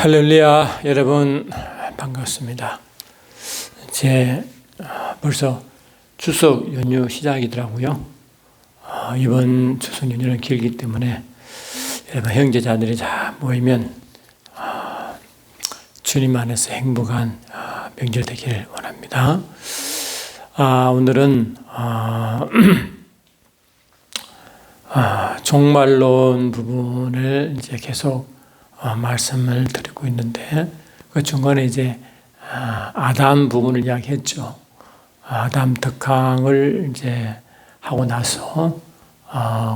할렐루야, 여러분 반갑습니다. 이제 벌써 추석 연휴 시작이더라고요. 이번 추석 연휴는 길기 때문에 여러분 형제자들이 다 모이면 주님 안에서 행복한 명절 되기를 원합니다. 오늘은 종말론 부분을 이제 계속 말씀을 드리고 있는데 그 중간에 이제 아담 부분을 이야기했죠. 아담 덕항을 이제 하고 나서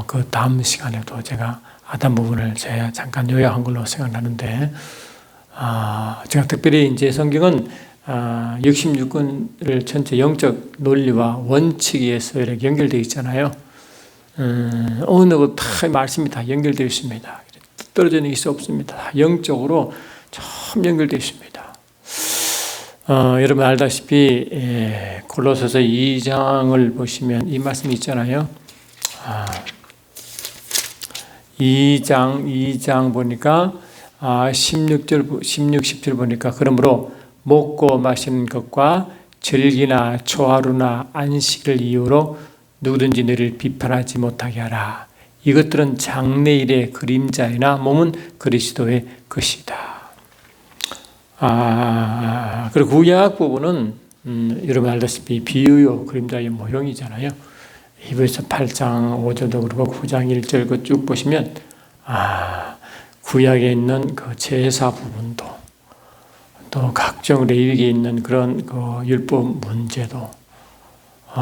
그 다음 시간에도 제가 아담 부분을 제가 잠깐 요약한 걸로 생각나는데 제가 특별히 이제 성경은 66권을 전체 영적 논리와 원칙에서 이렇게 연결되어 있잖아요. 어느 것 다 말씀이 다 연결되어 있습니다. 떨어져 있는 게 없습니다. 영적으로 참 연결되어 있습니다. 여러분 알다시피 골로새서 2장을 보시면 이 말씀이 있잖아요. 2장 보니까 16, 17 보니까 그러므로 먹고 마시는 것과 절기나 초하루나 안식을 이유로 누구든지 너를 비판하지 못하게 하라. 이것들은 장래일의 그림자이나 몸은 그리스도의 것이다. 그리고 구약 부분은 여러분 알다시피 비유요 그림자의 모형이잖아요. 히브리서 8장 5절도 그렇고 9장 1절 그 쭉 보시면 구약에 있는 그 제사 부분도 또 각종 레위기에 있는 그런 그 율법 문제도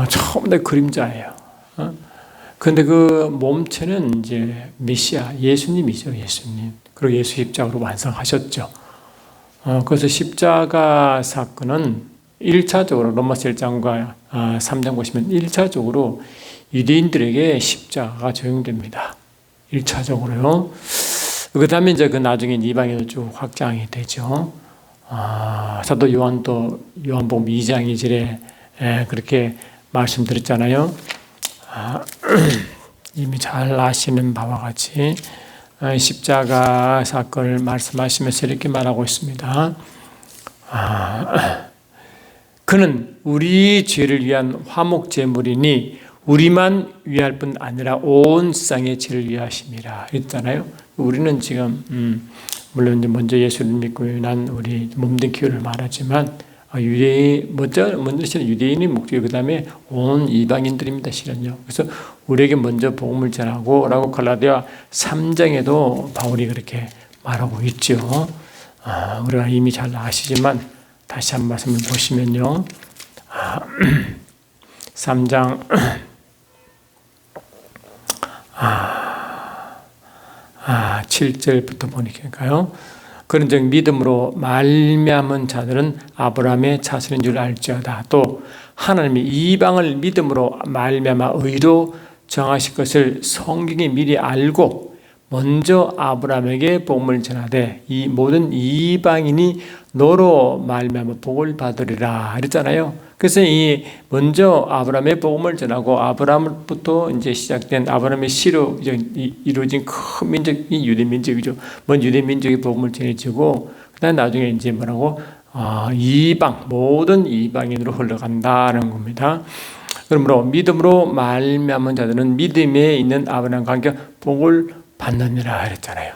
전부 다 그림자예요. 그런데 그 몸체는 이제 메시아 예수님이죠. 예수님. 그리고 예수 십자가로 완성하셨죠. 그래서 십자가 사건은 1차적으로 로마서 1장과 3장 보시면 1차적으로 유대인들에게 십자가가 적용됩니다. 1차적으로요. 그 다음에 이제 그 나중에 이방인으로 쭉 확장이 되죠. 사도 요한도 요한복음 2장 2절에 그렇게 말씀드렸잖아요. 이미 잘 아시는 바와 같이 십자가 사건을 말씀하시면서 이렇게 말하고 있습니다. 그는 우리 죄를 위한 화목 제물이니 우리만 위할 뿐 아니라 온 세상의 죄를 위하심이라 했잖아요. 우리는 지금 물론 먼저 예수를 믿고 난 우리 몸된 교회를 말하지만 유대인 먼저 실은 유대인이 목적이 그 다음에 온 이방인들입니다. 실은요. 그래서 우리에게 먼저 복음을 전하고라고 갈라디아 3장에도 바울이 그렇게 말하고 있죠. 우리가 이미 잘 아시지만 다시 한 말씀을 보시면요. 3장 7절부터 보니까요. 그런즉 믿음으로 말미암은 자들은 아브라함의 자손인 줄 알지어다. 또 하나님이 이방을 믿음으로 말미암아 의로 정하실 것을 성경이 미리 알고 먼저 아브라함에게 복음을 전하되 이 모든 이방인이 너로 말미암아 복을 받으리라 그랬잖아요. 그래서 이 먼저 아브라함의 복음을 전하고 아브라함부터 이제 시작된 아브라함의 씨로 이루어진 큰 민족이 유대 민족이죠. 먼저 유대 민족의 복음을 전해지고 그다음 나중에 이제 뭐라고 이방 모든 이방인으로 흘러간다는 겁니다. 그러므로 믿음으로 말미암은 자들은 믿음에 있는 아브라함과 함께 복을 받느니라 그랬잖아요.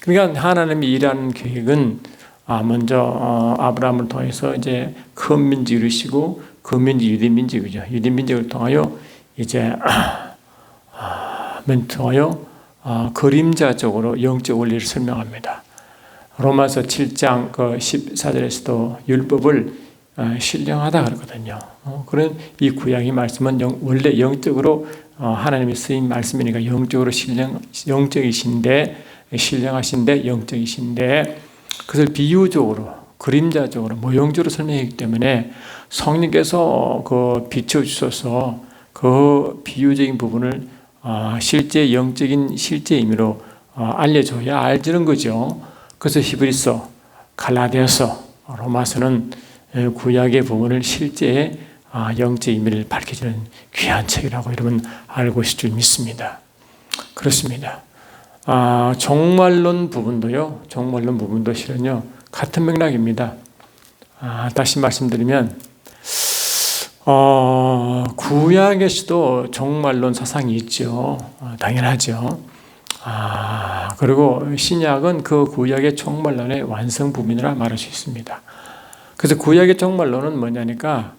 그러니까 하나님이 일하는 계획은 먼저 아브라함을 통해서 이제 큰 민족 이루시고 그 민족 유대 민족이죠. 유대 민족을 통하여 이제 그림자적으로 영적 원리를 설명합니다. 로마서 7장 그 14절에서도 율법을 신령하다 그러거든요. 그런 이 구약의 말씀은 원래 영적으로 하나님의 쓰인 말씀이니까 영적으로 영적이신데 신령하신데 영적이신데 그것을 비유적으로 그림자적으로 모형적으로 설명했기 때문에 성령께서 그 비춰주셔서 그 비유적인 부분을 실제 영적인 실제 의미로 알려줘야 알지는 거죠. 그래서 히브리서, 갈라디아서, 로마서는 구약의 부분을 실제 영적 의미를 밝혀주는 귀한 책이라고 여러분 알고 있을 줄 믿습니다. 그렇습니다. 종말론 부분도요. 종말론 부분도 실은요. 같은 맥락입니다. 다시 말씀드리면 구약에서도 종말론 사상이 있죠. 당연하죠. 그리고 신약은 그 구약의 종말론의 완성품이라 말할 수 있습니다. 그래서 구약의 종말론은 뭐냐니까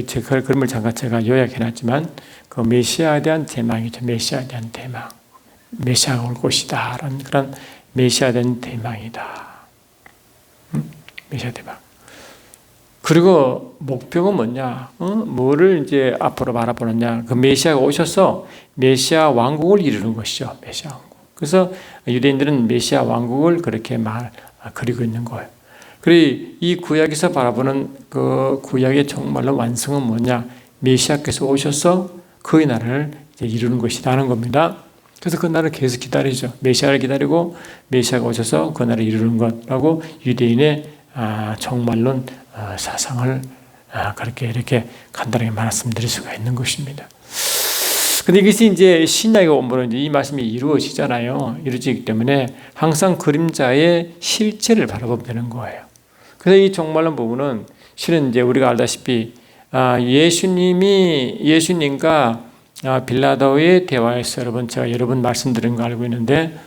제가 그림을 잠깐 제가 요약해놨지만 그 메시아에 대한 대망이죠. 메시아에 대한 대망. 메시아가 올 것이다. 라는 그런 메시아에 대한 대망이다. 메시아 대망. 그리고 목표가 뭐냐? 뭐를 이제 앞으로 바라보느냐? 그 메시아가 오셔서 메시아 왕국을 이루는 것이죠. 메시아 왕국. 그래서 유대인들은 메시아 왕국을 그렇게 그리고 있는 거예요. 그리고 이 구약에서 바라보는 그 구약의 정말로 완성은 뭐냐? 메시아께서 오셔서 그의 나라를 이제 이루는 것이라는 겁니다. 그래서 그 나라를 계속 기다리죠. 메시아를 기다리고 메시아가 오셔서 그 나라를 이루는 것라고 유대인의 정말론 사상을 그렇게 이렇게 간단하게 말씀드릴 수가 있는 것입니다. 근데 이것이 이제 신약에 오면 이제 이 말씀이 이루어지잖아요. 이루어지기 때문에 항상 그림자의 실체를 바라보면 되는 거예요. 그래서 이 정말론 부분은 실은 이제 우리가 알다시피 예수님과 빌라도의 대화에서 제가 여러 번 말씀드린 거 알고 있는데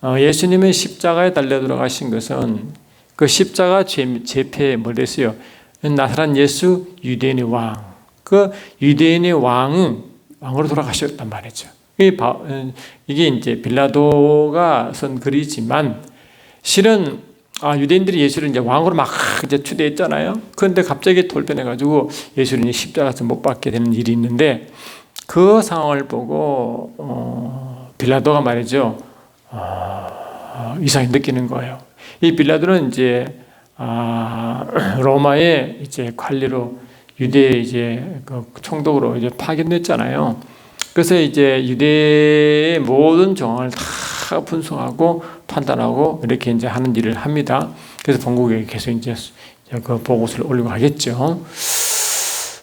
예수님의 십자가에 달려 돌아가신 것은 그 십자가 제패에 뭘 됐어요? 나사렛 예수 유대인의 왕. 그 유대인의 왕으로 돌아가셨단 말이죠. 이게 이제 빌라도가 쓴 글이지만 실은 유대인들이 예수를 이제 왕으로 막 이제 추대했잖아요. 그런데 갑자기 돌변해가지고 예수를 십자가에서 못 박게 되는 일이 있는데 그 상황을 보고 빌라도가 말이죠. 이상히 느끼는 거예요. 이 빌라도는 이제 로마의 이제 관리로 유대 이제 그 총독으로 이제 파견됐잖아요. 그래서 이제 유대의 모든 정황을 다 분석하고 판단하고 이렇게 이제 하는 일을 합니다. 그래서 본국에 계속 이제 그 보고서를 올리고 하겠죠.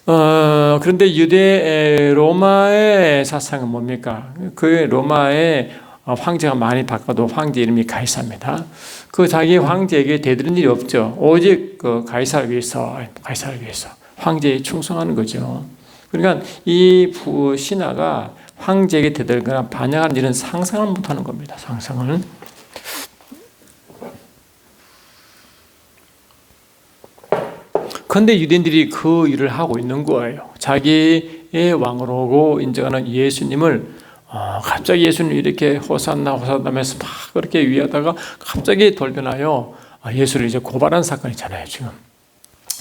그런데 로마의 사상은 뭡니까? 그 로마의 황제가 많이 바꿔도 황제 이름이 가이사입니다. 그 자기 황제에게 대드는 일이 없죠. 오직 그 가이사를 위해서 황제에 충성하는 거죠. 그러니까 이 신하가 황제에게 대들거나 반역하는 일은 상상을 못하는 겁니다. 상상을. 그런데 유대인들이 그 일을 하고 있는 거예요. 자기의 왕으로 인정하는 예수님을 갑자기 예수님 이렇게 호산나 하면서 막 그렇게 위하다가 갑자기 돌변하여 예수를 이제 고발한 사건이잖아요, 지금.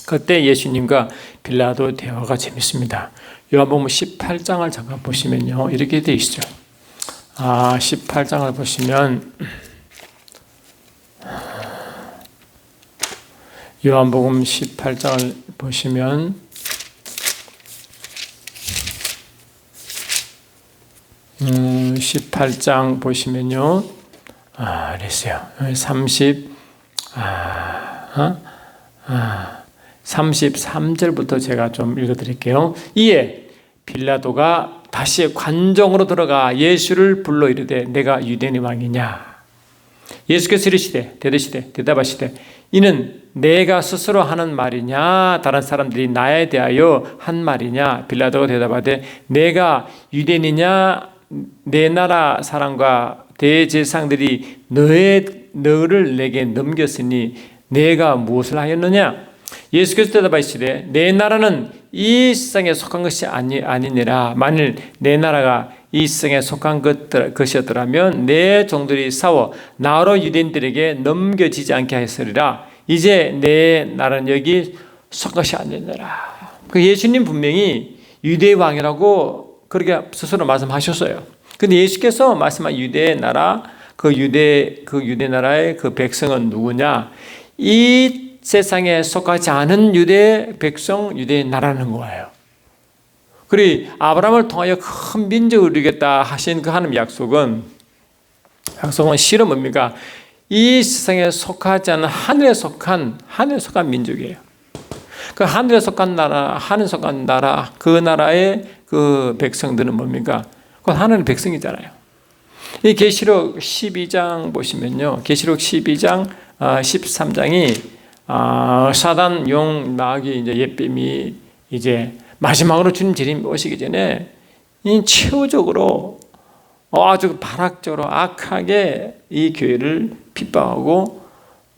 그때 예수님과 빌라도 대화가 재밌습니다. 요한복음 18장을 잠깐 보시면요, 이렇게 돼 있죠. 18장을 보시면 요한복음 18장을 보시면 18장 보시면요. 그랬어요. 33절부터 제가 좀 읽어드릴게요. 이에 빌라도가 다시 관정으로 들어가 예수를 불러 이르되 내가 유대인의 왕이냐? 예수께서 이르시되 대답하시되 이는 내가 스스로 하는 말이냐 다른 사람들이 나에 대하여 한 말이냐? 빌라도가 대답하되 내가 유대인이냐? 내 나라 사람과 대제사장들이 너를 내게 넘겼으니 내가 무엇을 하였느냐? 예수께서 대답하시되 내 나라는 이 세상에 속한 것이 아니니라. 만일 내 나라가 이 세상에 속한 것이었더라면 내 종들이 싸워 나로 유대인들에게 넘겨지지 않게 하였으리라. 이제 내 나라는 여기 속한 것이 아니니라. 예수님 분명히 유대의 왕이라고 그렇게 스스로 말씀하셨어요. 근데 예수께서 말씀한 유대 나라, 그 유대 나라의 그 백성은 누구냐? 이 세상에 속하지 않은 유대 백성, 유대 나라는 거예요. 그리고 아브라함을 통하여 큰 민족을 이루겠다 하신 그 하나님 약속은 실은 뭡니까? 이 세상에 속하지 않은 하늘에 속한 민족이에요. 그 하늘에 속한 나라, 그 나라의 그 백성들은 뭡니까? 그건 하나님의 백성이잖아요. 이 계시록 12장 보시면요. 계시록 12장 13장이 사단 용 마귀 이제 옛뱀이 이제 마지막으로 주님 재림 오시기 전에 이 최후적으로 아주 발악적으로 악하게 이 교회를 핍박하고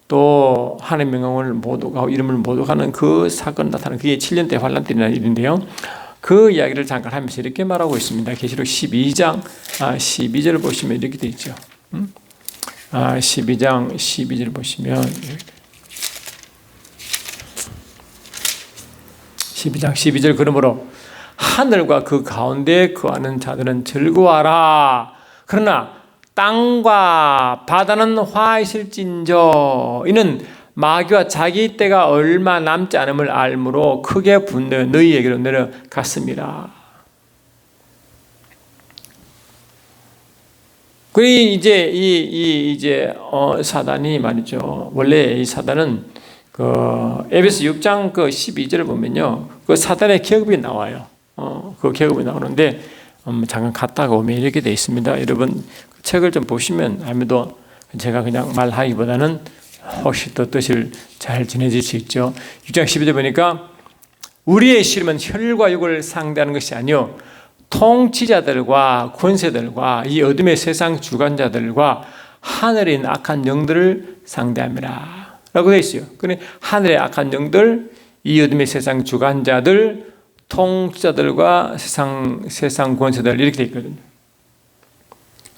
또 하나님의 명령을 모독하고 이름을 모독하는 그 사건 나타나는 그게 7년대 환란 때라는 일인데요. 그 이야기를 잠깐 하면서 이렇게 말하고 있습니다. 계시록 12장 12절을 보시면 이렇게 되어 있죠. 12장 12절 보시면 12장 12절 그러므로 하늘과 그 가운데 거하는 자들은 즐거워하라. 그러나 땅과 바다는 화하실진저 이는 마귀와 자기 때가 얼마 남지 않음을 알므로 크게 분노 너희에게로 내려갔습니다. 그 이제 사단이 말이죠. 원래 이 사단은 그 에베소 6장 그 12절을 보면요, 그 사단의 계급이 나와요. 그 계급이 나오는데 잠깐 갔다가 오면 이렇게 돼 있습니다. 여러분 책을 좀 보시면 아무래도 제가 그냥 말하기보다는 혹시 또 뜻을 잘 지내질 수 있죠. 6장 12절 보니까 우리의 씨름은 혈과 육을 상대하는 것이 아니요 통치자들과 권세들과 이 어둠의 세상 주관자들과 하늘에 있는 악한 영들을 상대함이라 라고 되어 있어요. 그러니 하늘의 악한 영들, 이 어둠의 세상 주관자들, 통치자들과 세상 권세들 이렇게 되어 있거든요.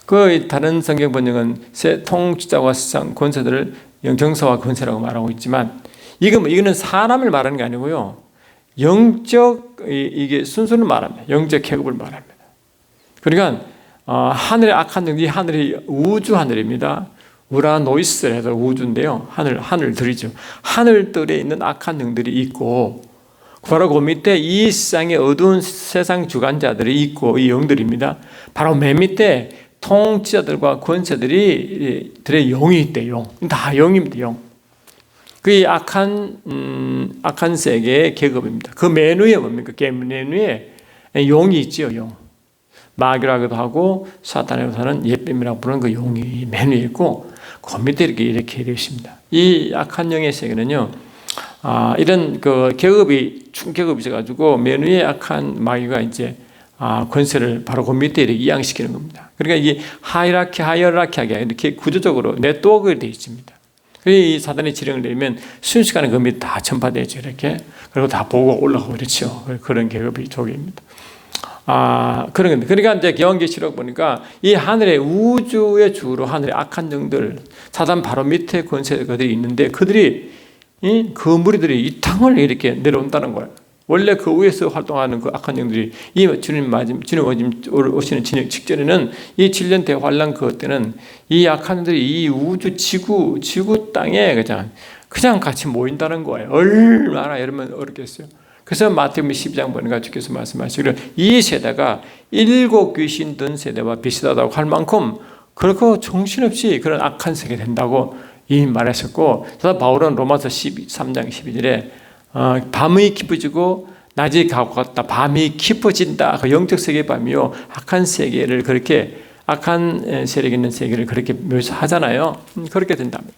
그 다른 성경 번역은 통치자와 세상 권세들을 정사와 권세라고 말하고 있지만 이거는 사람을 말하는 게 아니고요. 영적 이게 순수를 말합니다. 영적 계급을 말합니다. 그러니까 하늘의 악한 영이 하늘이 우주 하늘입니다. 우라노이스를 해서 우주인데요. 하늘들이죠. 하늘들에 있는 악한 영들이 있고 바로 그 밑에 이 세상의 어두운 세상 주관자들이 있고 이 영들입니다. 바로 맨 밑에 통치자들과 권세들이 들의 영이 있대. 영. 다 영입니다. 영. 그 악한 세계의 계급입니다. 그 맨 위에 뭡니까? 맨 위에 용이 있죠. 용. 마귀라고도 하고 사탄이라고 하는 옛뱀이라고 부르는 그 용이 맨 위에 있고 그 밑에 이렇게 되어 있습니다. 이 악한 영의 세계는요. 이런 그 계급이 충계급이 있어가지고 맨 위에 악한 마귀가 이제 권세를 바로 그 밑에 이렇게 이양시키는 겁니다. 그러니까 이게 하이어라키하게 이렇게 구조적으로 네트워크가 되어 있습니다. 이 사단이 지령을 내리면 순식간에 그 밑에 다 전파되죠. 이렇게. 그리고 다 보고 올라가고 그렇죠. 그런 계급이 조개입니다. 그런 건데. 그러니까 이제 계시록 보니까 이 하늘의 우주의 주로 하늘의 악한 영들, 사단 바로 밑에 권세들이 있는데 그들이 그 무리들이 이 땅을 이렇게 내려온다는 거예요. 원래 그 위에서 활동하는 그 악한 영들이 이 주님 오시는 직전에는 이 7년 대환란 그때는 이 악한 영들이 이 우주 지구 땅에 그냥 같이 모인다는 거예요. 얼마나 여러분 어렵겠어요. 그래서 마태복음 12장 보니까 주께서 말씀하시기를 이 세대가 7 귀신 든 세대와 비슷하다고 할 만큼 그렇고 정신없이 그런 악한 세계 된다고 이 말했었고, 바울은 로마서 13장 12절에 밤이 깊어지고 낮이 가고 갔다. 밤이 깊어진다. 그 영적 세계의 밤이요. 악한 세계를 그렇게 악한 세력 있는 세계를 그렇게 묘사하잖아요. 그렇게 된답니다.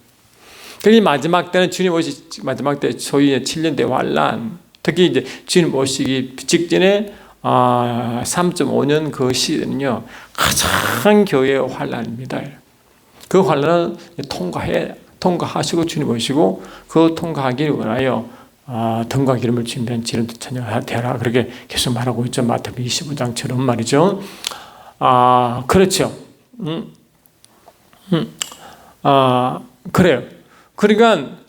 그리고 마지막 때는 주님 오시 마지막 때 소위 7년 대 환란. 특히 이제 주님 오시기 직전에 3.5년 그 시대는요 가장 교회의 환란입니다. 그 환란을 통과하시고 주님 오시고 그 통과하기를 원하여 등과 기름을 준비한 지름 처녀가 되라 그렇게 계속 말하고 있죠. 마태복음 25장처럼 말이죠. 그렇죠. 그래요. 그러니까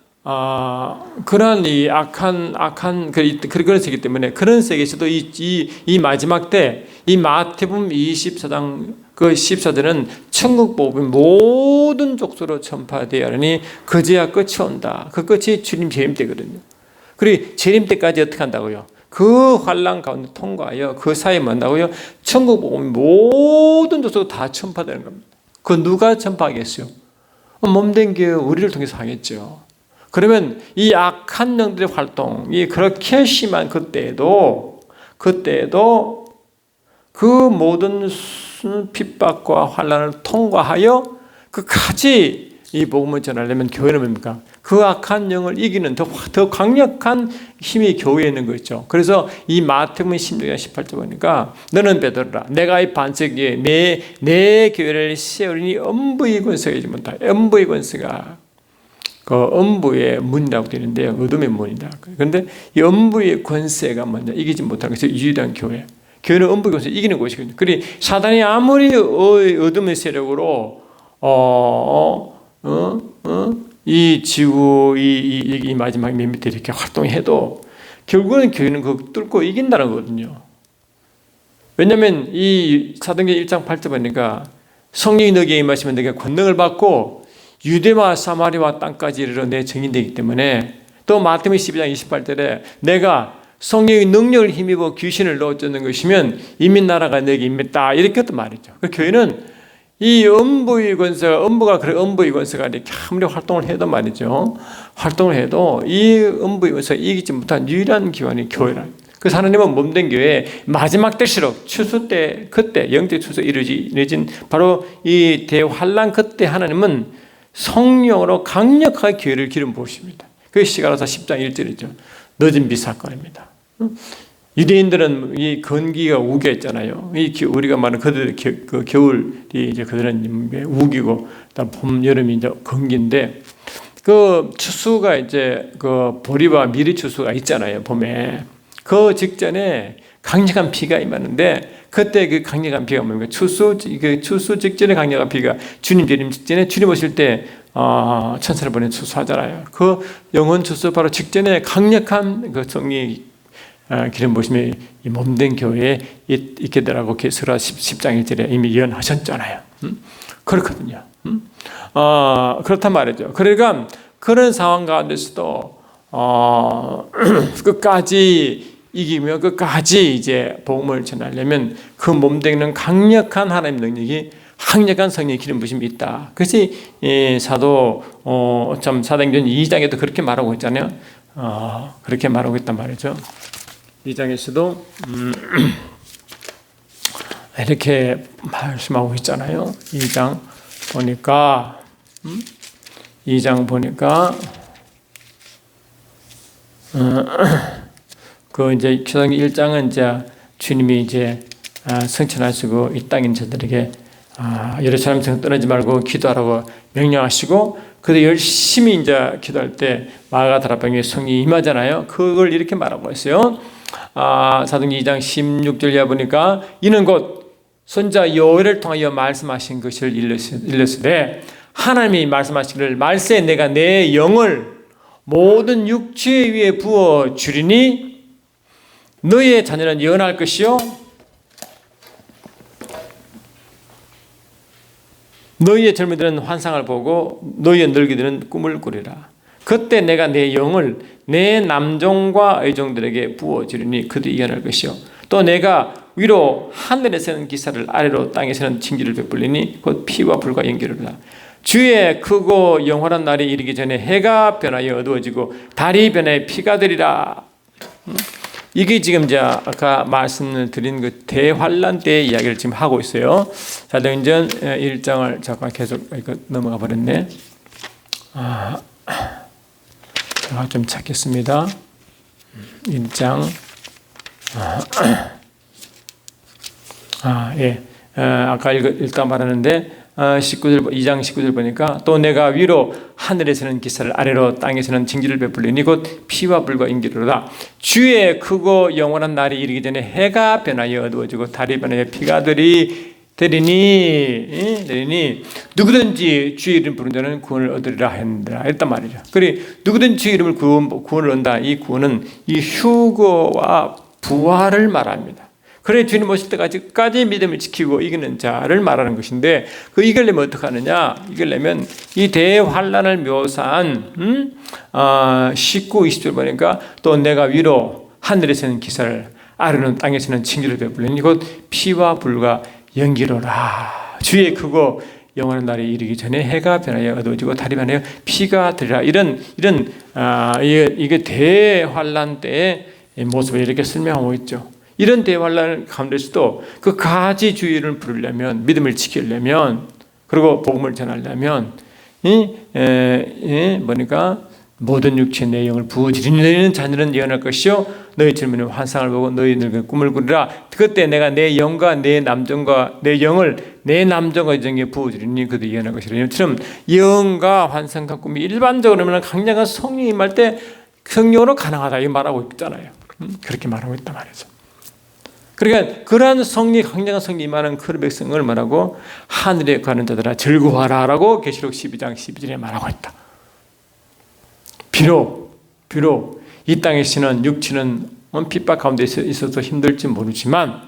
그런 이 악한 그런 세계 때문에 그런 세계에서도 이 마지막 때 이 마태복음 24장 그 14절은 천국 복음이 모든 족속으로 전파되어야 하니 그제야 끝이 온다. 그 끝이 주님 재림 때거든요. 그리고 재림 때까지 어떻게 한다고요? 그 환란 가운데 통과하여 그 사이에 만나고요. 천국 복음이 모든 족속으로 다 전파되는 겁니다. 그 누가 전파하겠어요? 몸된 교회 우리를 통해서 하겠죠. 그러면 이 악한 영들의 활동이 그렇게 심한 그때에도 그 모든 핍박과 환난을 통과하여 끝까지 이 복음을 전하려면 교회는 뭡니까? 그 악한 영을 이기는 더 강력한 힘이 교회에 있는 거죠. 그래서 이 마태복음 16장 18절 보니까 너는 베드로라 내가 이 반석 위에 내 교회를 세우리니 엄부의 권세가 이지 못하. 엄부의 권세가 그 엄부의 문이라고 되는데요. 어둠의 문이다. 그런데 이 엄부의 권세가 먼저 이기지 못하는 것이 유일한 교회. 교회는 엄부의 권세 이기는 곳이거든요. 그리 사단이 아무리 어둠의 세력으로 이 지구 이 마지막 맨 밑에 이렇게 활동해도 결국은 교회는 그거 뚫고 이긴다는 거거든요. 왜냐하면 이 사도행전 1장 8절 보니까 성령이 너에게 임하시면 너가 권능을 받고 유대와 사마리아 땅까지 이르러 내 증인되기 때문에 또 마태복음 12장 28절에 내가 성령의 능력을 힘입어 귀신을 넣어쫓는 것이면 이미 나라가 내게 임했다 이렇게 했단 말이죠. 그 교회는 이 엄부의 권세가 엄부의 권세가 이렇게 아무리 활동을 해도 말이죠. 활동을 해도 이 엄부의 권세가 이기지 못한 유일한 기관이 교회라. 그래서 하나님은 몸된 교회 마지막 때일수록 추수 때 그때 영적 추수 이루어진 바로 이 대환란 그때 하나님은 성령으로 강력하게 교회를 기름 부으십니다. 그게 시가로사 10장 1절이죠. 늦은 비 사건입니다. 유대인들은 이 건기가 우기였잖아요. 우리가 말하는 그들 그 겨울이 이제 그들은 우기고 봄 여름이 이제 건기인데 그 추수가 이제 그 보리와 미리 추수가 있잖아요. 봄에 그 직전에 강력한 비가 임하는데 그때 그 강력한 비가 뭡니까? 추수 직전에 강력한 비가 주님 재림 직전에 주님 오실 때 천사를 보내 추수하잖아요. 그 영원 추수 바로 직전에 강력한 그 성령이 기름 부으심이 몸된 교회에 있게 되라고 게스라 10장 1절에 이미 예언하셨잖아요. 그렇거든요. 그렇단 말이죠. 그러니까 그런 상황 가운데서도 끝까지 이기며 끝까지 이제 복음을 전하려면 그 몸되는 강력한 하나님 능력이 강력한 성령의 기름 부심이 있다. 그래서 사도 사도행전 2장에도 그렇게 말하고 있잖아요. 그렇게 말하고 있단 말이죠. 2장에서도 이렇게 말씀하고 있잖아요. 2장 보니까 2장 보니까 그 이제 사도행전 1장은 이제 주님이 이제 성천하시고 이 땅인 자들에게 예루살렘 성 떠나지 말고 기도하라고 명령하시고 그들 열심히 이제 기도할 때 마가다락방에 성이 임하잖아요. 그걸 이렇게 말하고 있어요. 사도행전 2장 16절 이하 보니까 이는 곧 선자 요엘을 통하여 말씀하신 것을 일렀으되 하나님이 말씀하시기를 말세 내가 내 영을 모든 육체 위에 부어 주리니 너희의 자녀는 예언할 것이요 너희의 젊은이들은 환상을 보고 너희의 늙이들은 꿈을 꾸리라. 그때 내가 내 영을 내 남종과 의종들에게 부어주리니 그들이 예언할 것이요 또 내가 위로 하늘에서는 기사를 아래로 땅에서는 징계를 베풀리니 곧 피와 불과 연기로다. 주의 크고 영원한 날이 이르기 전에 해가 변하여 어두워지고 달이 변하여 피가 되리라. 이게 지금 이제 아까 말씀을 드린 그 대환란 때의 이야기를 지금 하고 있어요. 사도행전 1장을 잠깐 계속 넘어가 버렸네. 제가 좀 찾겠습니다. 1장. 예. 아까 읽다 말하는데 19절 2장 19절 보니까 또 내가 위로 하늘에서는 기사를 아래로 땅에서는 징계를 베풀리니 곧 피와 불과 인기로다. 주의 크고 영원한 날이 이르기 전에 해가 변하여 어두워지고 달이 변하여 피가 되리니 누구든지 주의 이름 부르는 자는 구원을 얻으리라 했느라 했단 말이죠. 그래 누구든지 주의 이름을 구원을 얻는다. 이 구원은 이 휴거와 부활을 말합니다. 그래 주님 오실 때까지 믿음을 지키고 이기는 자를 말하는 것인데 그 이기려면 어떻게 하느냐? 이기려면 이 대환란을 묘사한 19, 20절 보니까 또 내가 위로 하늘에서는 기사를 아래로는 땅에서는 징계를 베풀리니 곧 피와 불과 연기로라. 주의 크고 영원한 날이 이르기 전에 해가 변하여 어두워지고 달이 변하여 피가 되리라. 이게 대환란 때의 모습을 이렇게 설명하고 있죠. 이런 대환란 가운데서도 그 가지주의를 부르려면, 믿음을 지키려면, 그리고 복음을 전하려면 뭐니까 모든 육체의 내 영을 부어지리니 너희는 자녀는 예언할 것이요 너희 젊은이는 환상을 보고 너희 늙은 꿈을 꾸리라. 그때 내가 내 영과 내 남정과 내 영을 내 남정과 여정에 부어지리니 그도 예언할 것이라. 이처럼 영과 환상과 꿈이 일반적으로는 강력한 성령이 임할 때 성령으로 가능하다 이 말하고 있잖아요. 그렇게 말하고 있단 말이죠. 그러니까 그러한 성리, 강력한 성리 임하는 그 백성을 말하고 하늘에 가는 자들아 즐거워하라 라고 계시록 12장 12절에 말하고 있다. 비록 이 땅에서는 육체는 핍박 가운데 있어서 힘들지 모르지만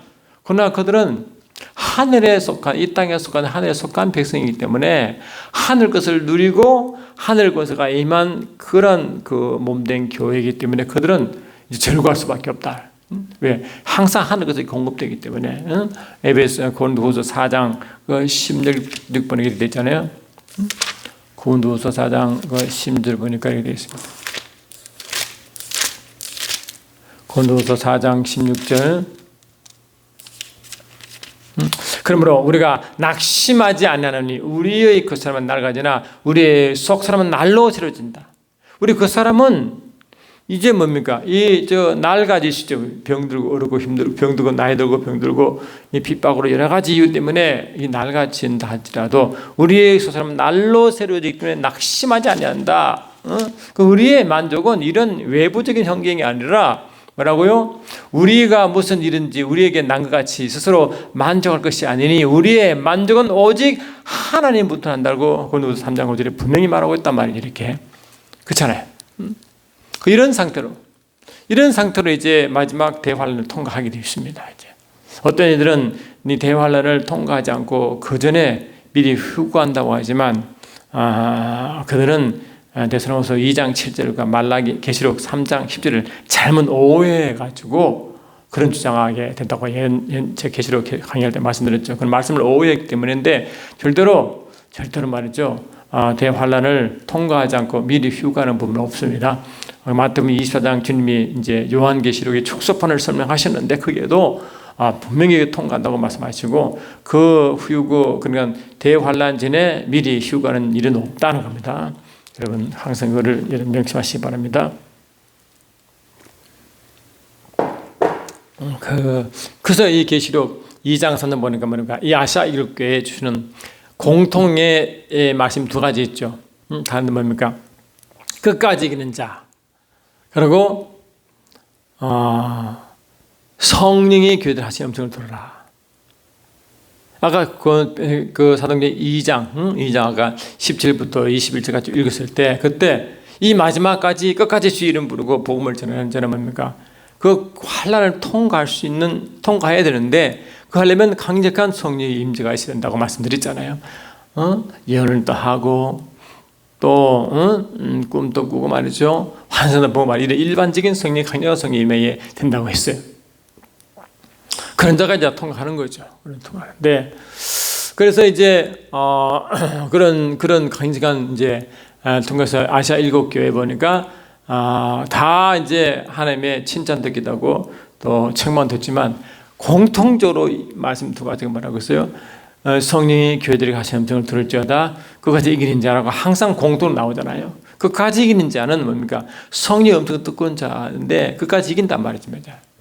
그러나 그들은 하늘에 속한, 이 땅에 속한 하늘에 속한 백성이기 때문에 하늘 것을 누리고 하늘 것가 임한 그런 그 몸된 교회이기 때문에 그들은 이제 즐거워할 수밖에 없다. 왜? 항상 하늘 것이 공급되기 때문에. 에베소 고린도후서 4장 16번에 이렇게 되어 있잖아요. 고린도후서 4장 16절 보니까 이렇게 되어 있습니다. 고린도후서 4장 16절. 그러므로 우리가 낙심하지 아니하노니 우리의 그 사람은 날가지나 우리의 속 사람은 날로 새로진다. 우리 그 사람은 이제 뭡니까? 낡아지시죠. 병들고 어렵고 힘들고 병들고 나이 들고 병들고 이 핍박으로 여러 가지 이유 때문에 이 낡아진다 할지라도 우리의 그 사람은 날로 새로지기 때문에 낙심하지 아니한다. 그 우리의 만족은 이런 외부적인 환경이 아니라 뭐라고요? 우리가 무슨 일인지 우리에게 난 것 같이 스스로 만족할 것이 아니니 우리의 만족은 오직 하나님부터 난다고 고린도서 3장 5절에 분명히 말하고 있단 말이에요. 이렇게. 그렇잖아요. 이런 상태로 이제 마지막 대환란을 통과하게 되어 있습니다. 이제 어떤 이들은 이 대환란을 통과하지 않고 그 전에 미리 휴거한다고 하지만 그들은 데살로니가서 2장 7절과 말라기 계시록 3장 10절을 잘못 오해해가지고 그런 주장하게 된다고 제 계시록 강의할 때 말씀드렸죠. 그런 말씀을 오해했기 때문인데 절대로 말이죠. 대환란을 통과하지 않고 미리 휴가하는 부분은 없습니다. 마태복음 24장 주님이 이제 요한계시록의 축소판을 설명하셨는데 거기에도 분명히 통과한다고 말씀하시고 그 휴거 그러니까 대환란 전에 미리 휴가는 일은 없다는 겁니다. 여러분 항상 그거를 명심하시기 바랍니다. 그래서 이 계시록 2장 3장 보니까 뭐니까 이 아시아 일곱교회에 주시는 공통의 말씀 두 가지 있죠. 다른 뭡니까? 끝까지 이기는 자. 그리고 성령의 교회들 하시는 음성을 들으라. 아까 그 사도행전 2장 아까 17부터 21절까지 읽었을 때 그때 이 마지막까지 끝까지 주 이름 부르고 복음을 전하는 자는 뭡니까? 그 환난을 통과해야 되는데 그 하려면 강력한 성령의 임재가 있어야 된다고 말씀드렸잖아요. 예언을 또 하고 또 꿈도 꾸고 말이죠. 환상도 보고 말이죠. 이런 일반적인 성령의 강력한 성령이 임해야 된다고 했어요. 그런 자가 이제 통과하는 거죠. 그런 통과하는데 그래서 이제 그런 강력한 이제 통과해서 아시아 일곱 교회 보니까 다 이제 하나님의 칭찬 듣기도 하고 또 책만 듣지만 공통적으로 말씀 두 가지가 뭐라고 했어요? 성령이 교회들이 하시는 음성을 들을지어다 그까지 이기는 자라고 항상 공통으로 나오잖아요. 그까지 이기는 자는 뭡니까? 성령의 음성을 듣고 있는 자인데 그까지 이긴단 말이죠.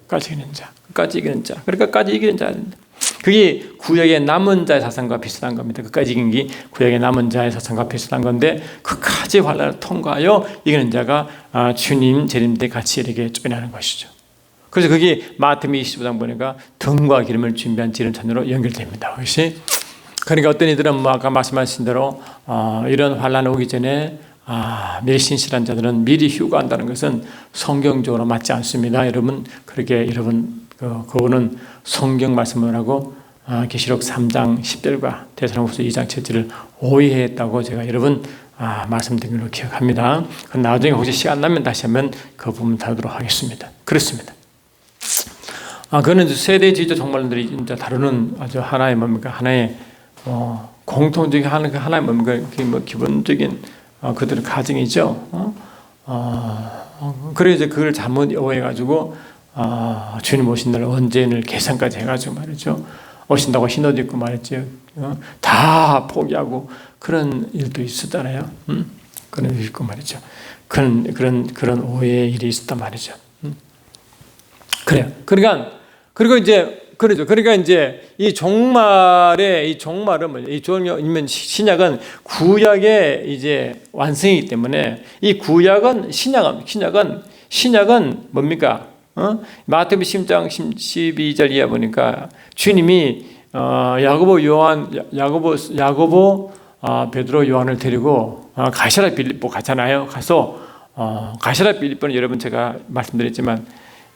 끝까지 이기는 자. 그러니까 끝까지 이기는 자. 그게 구약의 남은 자의 사상과 비슷한 겁니다. 끝까지 이긴 게 구약의 남은 자의 사상과 비슷한 건데 끝까지 환난을 통과하여 이기는 자가 주님 재림 때 같이 이렇게 쫓아내는 것이죠. 그래서 그게 마태복음 25장 보니까 등과 기름을 준비한 지른 잔으로 연결됩니다. 그것이 그러니까 어떤 이들은 아까 말씀하신 대로 이런 환난 오기 전에 미리 신실한 자들은 미리 휴가한다는 것은 성경적으로 맞지 않습니다. 여러분 그거는 성경 말씀을 하고 계시록 3장 10절과 데살로니가서 2장 7절을 오해했다고 제가 여러분 말씀드린 걸로 기억합니다. 나중에 혹시 시간 나면 다시 한번 그 부분 다루도록 하겠습니다. 그렇습니다. 그거는 세대주의자 종말론들이 진짜 다루는 아주 하나의 뭡니까? 하나의 공통적인 하나의 뭡니까? 뭐 기본적인 그들의 가정이죠. 그래 이제 그걸 잘못 오해가지고 주님 오신 날 언제를 계산까지 해가지고 말이죠. 오신다고 흰옷 입고 말이죠. 다 포기하고 그런 일도 있었잖아요. 그런 일이 있고 말이죠. 그런 오해의 일이 있었단 말이죠. 그래요. 그러니까 그리고 이제 그러죠. 그러니까 이제 이 종말은 뭐냐? 이 종말은 신약은 구약의 이제 완성이기 때문에 이 구약은 신약은 뭡니까? 마태복음 10장 12절 이하 보니까 주님이 야고보 베드로 요한을 데리고 가시라 빌립보 가잖아요. 가서 가시라 빌립보는 여러분 제가 말씀드렸지만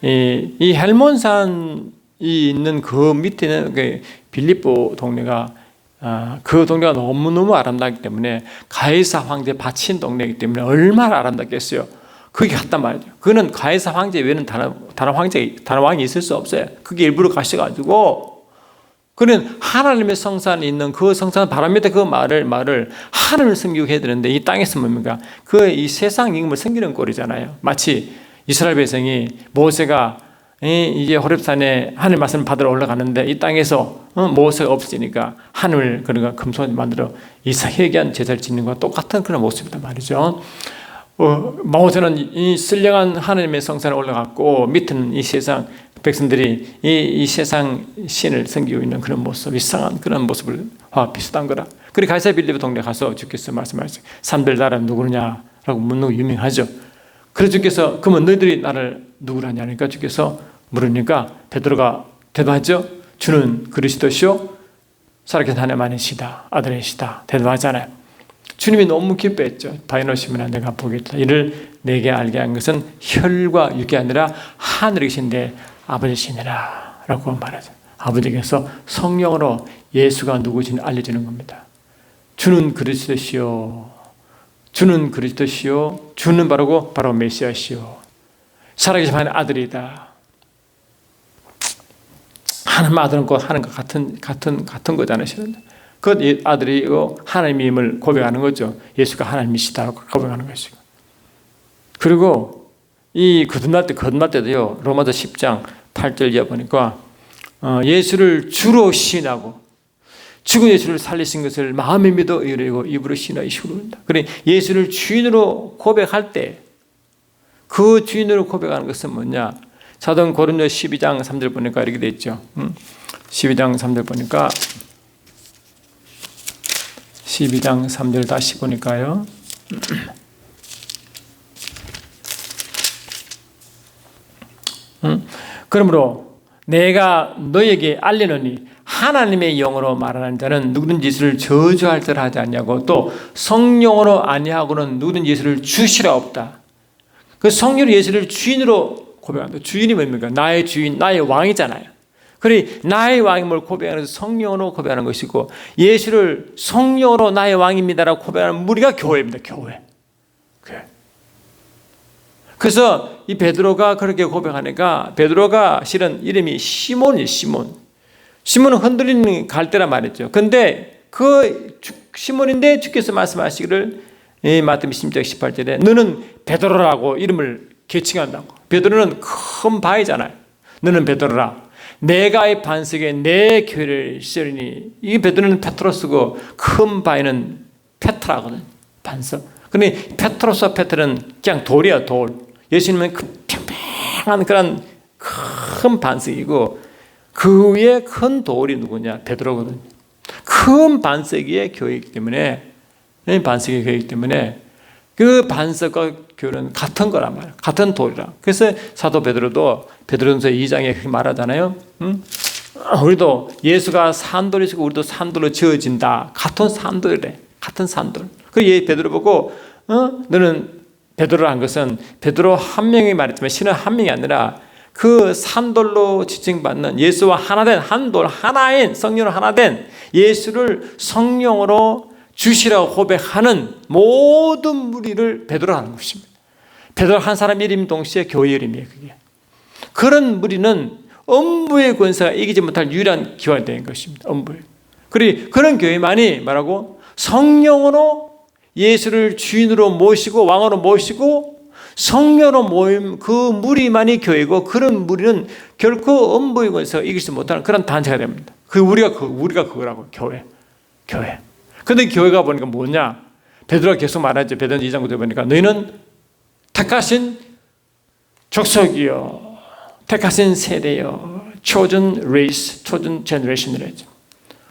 이 헬몬산이 있는 그 밑에는 그 빌립보 동네가 그 동네가 너무너무 아름답기 때문에 가이사 황제 바친 동네이기 때문에 얼마나 아름답겠어요. 거기 갔단 말이죠. 그거는 가이사 황제 외에는 다른 왕이 있을 수 없어요. 그게 일부러 가셔가지고 그는 하나님의 성산이 있는 그 성산 바람 밑에 그 말을 하나님을 섬기게 해야 되는데 이 땅에서 뭡니까? 이 세상 임금을 섬기는 꼴이잖아요. 마치 이스라엘 백성이 모세가 이제 호렙산에 하늘 말씀을 받으러 올라가는데 이 땅에서 모세가 없어지니까 하늘 그러니까 금손 만들어 이 회개한 제사를 짓는 것과 똑같은 그런 모습이란 말이죠. 모세는 이 선량한 하나님의 성산에 올라갔고 밑에는 이 세상 백성들이 이 세상 신을 섬기고 있는 그런 모습, 이상한 그런 모습과 비슷한 거라. 그리고 가이사 빌립보 동네 가서 주께서 말씀하셨어요. 산들 나라는 누구냐라고 묻는 거 유명하죠. 그래서 주께서 그러면 너희들이 나를 누구라냐 하니까 주께서 물으니까 베드로가 대답하죠. 주는 그리스도시요 살아계신 하나님이시다 아들이시다 대답하잖아요. 주님이 너무 기뻐했죠. 바이노시면 내가 보겠다. 이를 내게 알게 한 것은 혈과 육이 아니라 하늘에 계신 내 아버지시니라 라고 말하죠. 아버지께서 성령으로 예수가 누구신지 알려주는 겁니다. 주는 그리스도시요 주는 그리스도시요 주는 바로 메시아시요 살아계신 하나님의 아들이다. 하나님 아들은 곧 하는 것 같은 거잖아요. 그 아들이 하나님임을 고백하는 거죠. 예수가 하나님이시다고 고백하는 것이고. 그리고 이 거듭날 때도요. 로마서 10장 8절 이하 보니까 예수를 주로 시인하고 죽은 예수를 살리신 것을 마음에 믿어 의뢰하고 입으로 시인하여 슈르른다. 그래 예수를 주인으로 고백할 때 그 주인으로 고백하는 것은 뭐냐? 사도 고린도 12장 3절 보니까 이렇게 돼 있죠. 12장 3절 보니까 12장 3절 다시 보니까요. 그러므로 내가 너에게 알리노니 하나님의 영으로 말하는 자는 누구든지 예수를 저주할 자를 하지 않냐고 또 성령으로 아니하고는 누구든지 예수를 주시라 없다. 그 성령으로 예수를 주인으로 고백한다. 주인이 뭡니까? 나의 주인, 나의 왕이잖아요. 그래 나의 왕임을 고백하는 것은 성령으로 고백하는 것이고 예수를 성령으로 나의 왕입니다라고 고백하는 무리가 교회입니다. 교회. 그래서 이 베드로가 그렇게 고백하니까 베드로가 실은 이름이 시몬이에요. 시몬은 흔들리는 갈대란 말이죠. 근데 그 시몬인데 주께서 말씀하시기를 마태복음 10장 18절에 너는 베드로라고 이름을 계칭한다고. 베드로는 큰 바위잖아요. 너는 베드로라. 내가 이 반석에 내 교회를 시리니 이 베드로는 페트로스고 큰 바위는 페트라거든. 반석. 근데 페트로스와 페트는 그냥 돌이야 돌. 예수님은 그 평평한 그런 큰 반석이고 그 위에 큰 돌이 누구냐? 베드로거든요. 큰 반석 위에 교회이기 때문에 반석의 교회이기 때문에 그 반석과 교회는 같은 거란 말이에요. 같은 돌이라. 그래서 사도 베드로도 베드로전서 2장에 그렇게 말하잖아요. 우리도 예수가 산돌이시고 우리도 산돌로 지어진다. 같은 산돌이래. 같은 산돌. 그래서 베드로 보고 너는 베드로란 것은 베드로 한 명이 말했지만 신은 한 명이 아니라 그 산돌로 지칭받는 예수와 하나된 한돌 하나인 성령으로 하나된 예수를 성령으로 주시라고 고백하는 모든 무리를 베드로라는 것입니다. 베드로 한 사람 이름 동시에 교회 이름이에요. 그게. 그런 무리는 음부의 권세가 이기지 못할 유일한 기회가 된 것입니다. 음부의. 그리고 그런 교회만이 말하고 성령으로 예수를 주인으로 모시고 왕으로 모시고 성령으로 모임 그 무리만이 교회고, 그런 무리는 결코 엄보이고서 이길 수 못하는 그런 단체가 됩니다. 우리가 그거라고. 교회. 근데 교회가 보니까 뭐냐? 베드로가 계속 말하죠. 베드로 2장 9절 보니까 너희는 택하신 족속이요, 택하신 세대요, chosen race, chosen generation이라죠.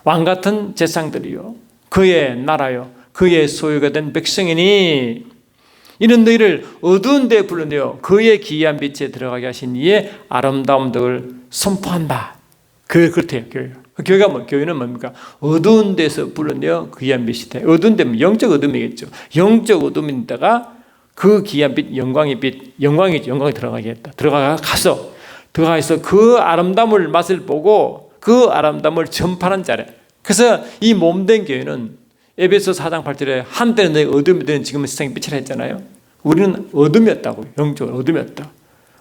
왕 같은 제상들이요, 그의 나라요, 그의 소유가 된 백성이니 이는 너희를 어두운 데에 불러내어 그의 기이한 빛에 들어가게 하신 이의 아름다운 덕을 선포한다. 그렇대요. 교회가 교회는 뭡니까? 어두운 데서 불러내어 기이한 빛이 돼. 어두운 데면 영적 어둠이겠죠. 영적 어둠인데다가 그 기이한 빛, 영광이 들어가게 했다. 들어가서 그 아름다움을 맛을 보고 그 아름다움을 전파하는 자래. 그래서 이 몸된 교회는 에베소 4장 8절에 한때는 너희 어둠이 되는 지금은 세상의 빛이라 했잖아요. 우리는 어둠이었다고요. 영적으로 어둠이었다.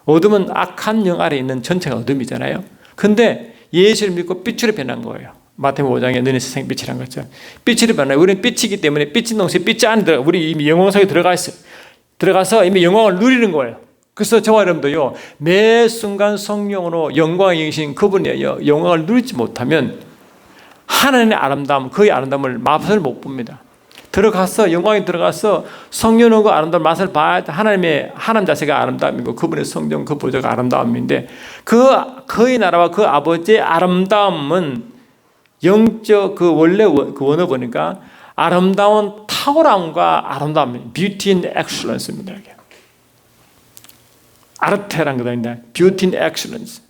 어둠은 악한 영 아래 있는 전체가 어둠이잖아요. 근데 예수를 믿고 빛으로 변한 거예요. 마태복음 5장에 너는 세상의 빛이란 거죠. 빛으로 변해요. 우리는 빛이기 때문에 빛인 동시에 빛이 안에 들어가. 우리 이미 영광 속에 들어가서 이미 영광을 누리는 거예요. 그래서 저와 여러분도요, 매 순간 성령으로 영광이 계신 그분의 영광을 누리지 못하면 하나님의 아름다움, 그의 아름다움을 맛을 못 봅니다. 영광에 들어가서 성령의 그 아름다운 맛을 봐야 하나님 자체가 아름다움이고 그분의 성령, 그 보좌가 아름다움인데 그의 나라와 그 아버지의 아름다움은 영적 원래 원어 보니까 아름다운 탁월함과 아름다움, beauty and excellence입니다. 아르테란 거거든요. beauty and excellence.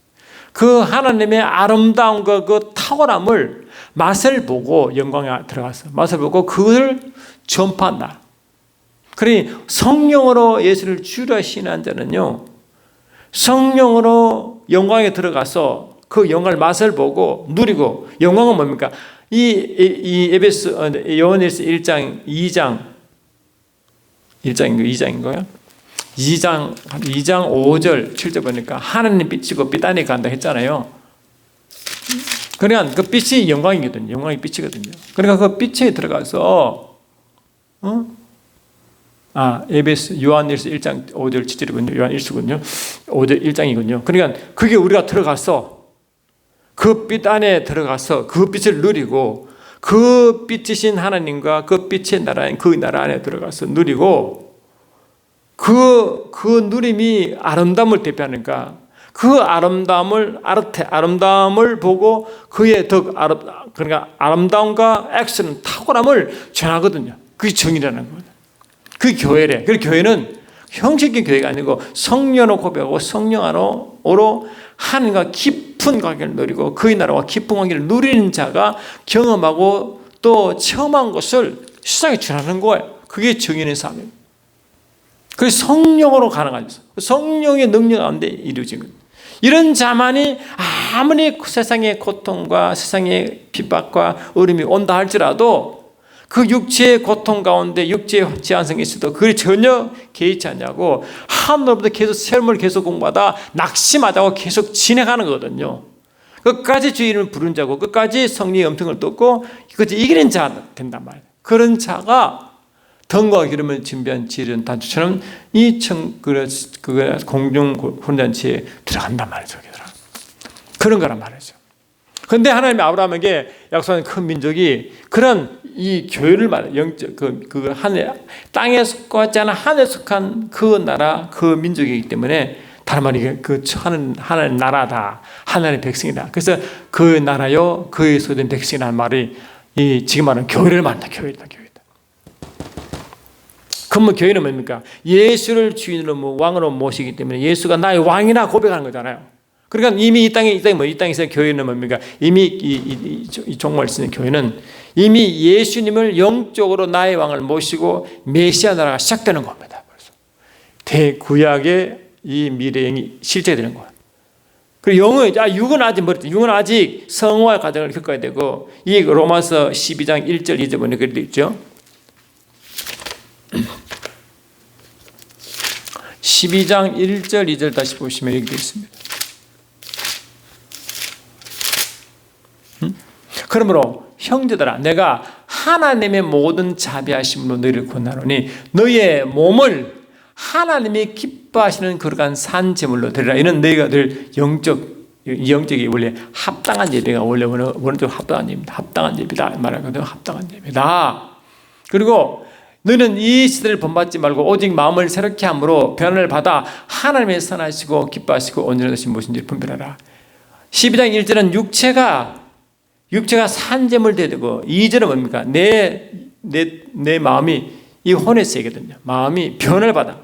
그 하나님의 아름다움과 그 탁월함을 맛을 보고 영광에 들어가서 맛을 보고 그걸 전파한다. 그러니 성령으로 예수를 주라 신한 자는요, 성령으로 영광에 들어가서 그 영광을 맛을 보고 누리고, 영광은 뭡니까? 이 에베소 요한일서 1장 2장인가요? 2장 5절 7절 보니까 하나님 빛이고 빛 안에 간다 했잖아요. 그러니까 그 빛이 영광이거든요. 영광이 빛이거든요. 그러니까 그 빛에 들어가서 에베소 요한일서 1장 5절 7절이군요. 요한일서군요. 5절 1장이군요. 그러니까 그게 우리가 들어가서 그 빛 안에 들어가서 그 빛을 누리고 그 빛이신 하나님과 그 빛의 나라인 그 나라 안에 들어가서 누리고 그 누림이 아름다움을 대표하니까 그 아름다움을 보고 그의 그러니까 아름다움과 액션, 탁월함을 전하거든요. 그게 정의라는 거예요. 그게 교회래. 그 교회는 형식적인 교회가 아니고 성령으로 고백하고 성령 안으로 하나님과 깊은 관계를 누리고 그의 나라와 깊은 관계를 누리는 자가 경험하고 또 체험한 것을 세상에 전하는 거예요. 그게 정의의 삶입니다. 그게 성령으로 가능한 거죠. 성령의 능력 가운데 이루어진 거예요. 이런 자만이 아무리 세상의 고통과 세상의 핍박과 어려움이 온다 할지라도 그 육체의 고통 가운데 육체의 제한성이 있어도 그걸 전혀 개의치 않냐고 하늘로부터 계속 시험을 계속 공부하다 낙심하다고 계속 진행하는 거거든요. 끝까지 주의 이름을 부른 자고 끝까지 성령의 음성을 듣고 끝까지 이기는 자 된단 말이에요. 그런 자가 덩과 기름을 준비한 지른 단추처럼 이 공중 혼잔치에 들어간단 말이죠. 그런 거란 말이죠. 그런데 하나님이 아브라함에게 약속한 큰 민족이 그런 이 교회를 말해 영적 그 하늘 땅에 속하지 않은 하늘에 속한 그 나라 그 민족이기 때문에 다른 말이 그 하나님 나라다, 하나님의 백성이다. 그래서 그 나라요 그의 소된 백성이라는 말이 이 지금 말하는 교회를 말한다. 교회다. 그러면 교회는 뭡니까? 예수를 주인으로 왕으로 모시기 때문에 예수가 나의 왕이라 고백하는 거잖아요. 그러니까 이미 이 땅에서 교회는 뭡니까? 이미 이 종말 쓰는 교회는 이미 예수님을 영적으로 나의 왕을 모시고 메시아 나라가 시작되는 겁니다. 그래서 대구약의 이 미래행이 실제되는 거예요. 그리고 육은 아직 성화 과정을 겪어야 되고 이 로마서 12장 1절 2절 보니까 그렇게 있죠. 12장 1절 2절 다시 보시면 이렇게 되어 있습니다. 그러므로 형제들아 내가 하나님의 모든 자비하심으로 너희를 권하노니 너희의 몸을 하나님이 기뻐하시는 거룩한 산 제물로 드리라. 이는 너희가 늘 영적이 원래 합당한 예배가 원래 원어적으로 합당한 예배입니다. 합당한 예배다 말하거든요. 합당한 예배다. 그리고 너는 이 시대를 본받지 말고 오직 마음을 새롭게 함으로 변화를 받아 하나님의 선하시고 기뻐하시고 온전한 것이 무엇인지 분별하라. 12장 1절은 육체가 산재물 되고 2절은 뭡니까? 내 마음이 이 혼의 세계거든요. 마음이 변화를 받아.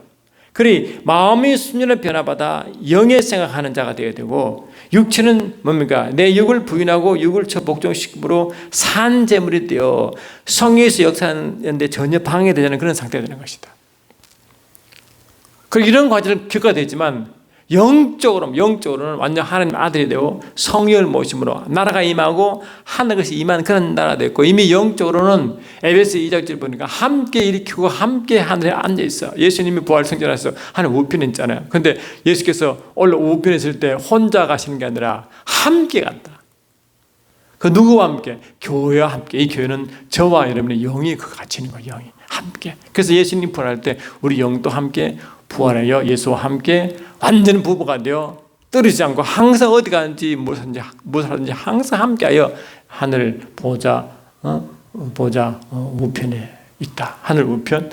그리 마음이 순전히 변화받아 영의 생각하는 자가 되어야 되고, 육체는 뭡니까? 내 육을 부인하고 육을 복종시킴으로 산재물이 되어 성령에서 역사하는데 전혀 방해되지 않는 그런 상태가 되는 것이다. 그리고 이런 과정을 겪어야 되지만 영적으로는 완전 하나님 아들이 되고 성령을 모심으로 나라가 임하고 하늘 것이 임한 그런 나라가 됐고, 이미 영적으로는 에베소 2장 보니까 함께 일으키고 함께 하늘에 앉아있어. 예수님이 부활승천하셔서 하늘 우편에 있잖아요. 근데 예수께서 원래 우편에 있을 때 혼자 가시는 게 아니라 함께 간다. 그 누구와 함께? 교회와 함께. 이 교회는 저와 여러분의 영이 같이 있는 거예요. 영이 함께. 그래서 예수님 부활할 때 우리 영도 함께 부활하여 예수와 함께 완전 부부가 되어 떨어지지 않고 항상 어디 가는지 무엇을 하든지 항상 함께하여 하늘 보좌 우편에 있다. 하늘 우편,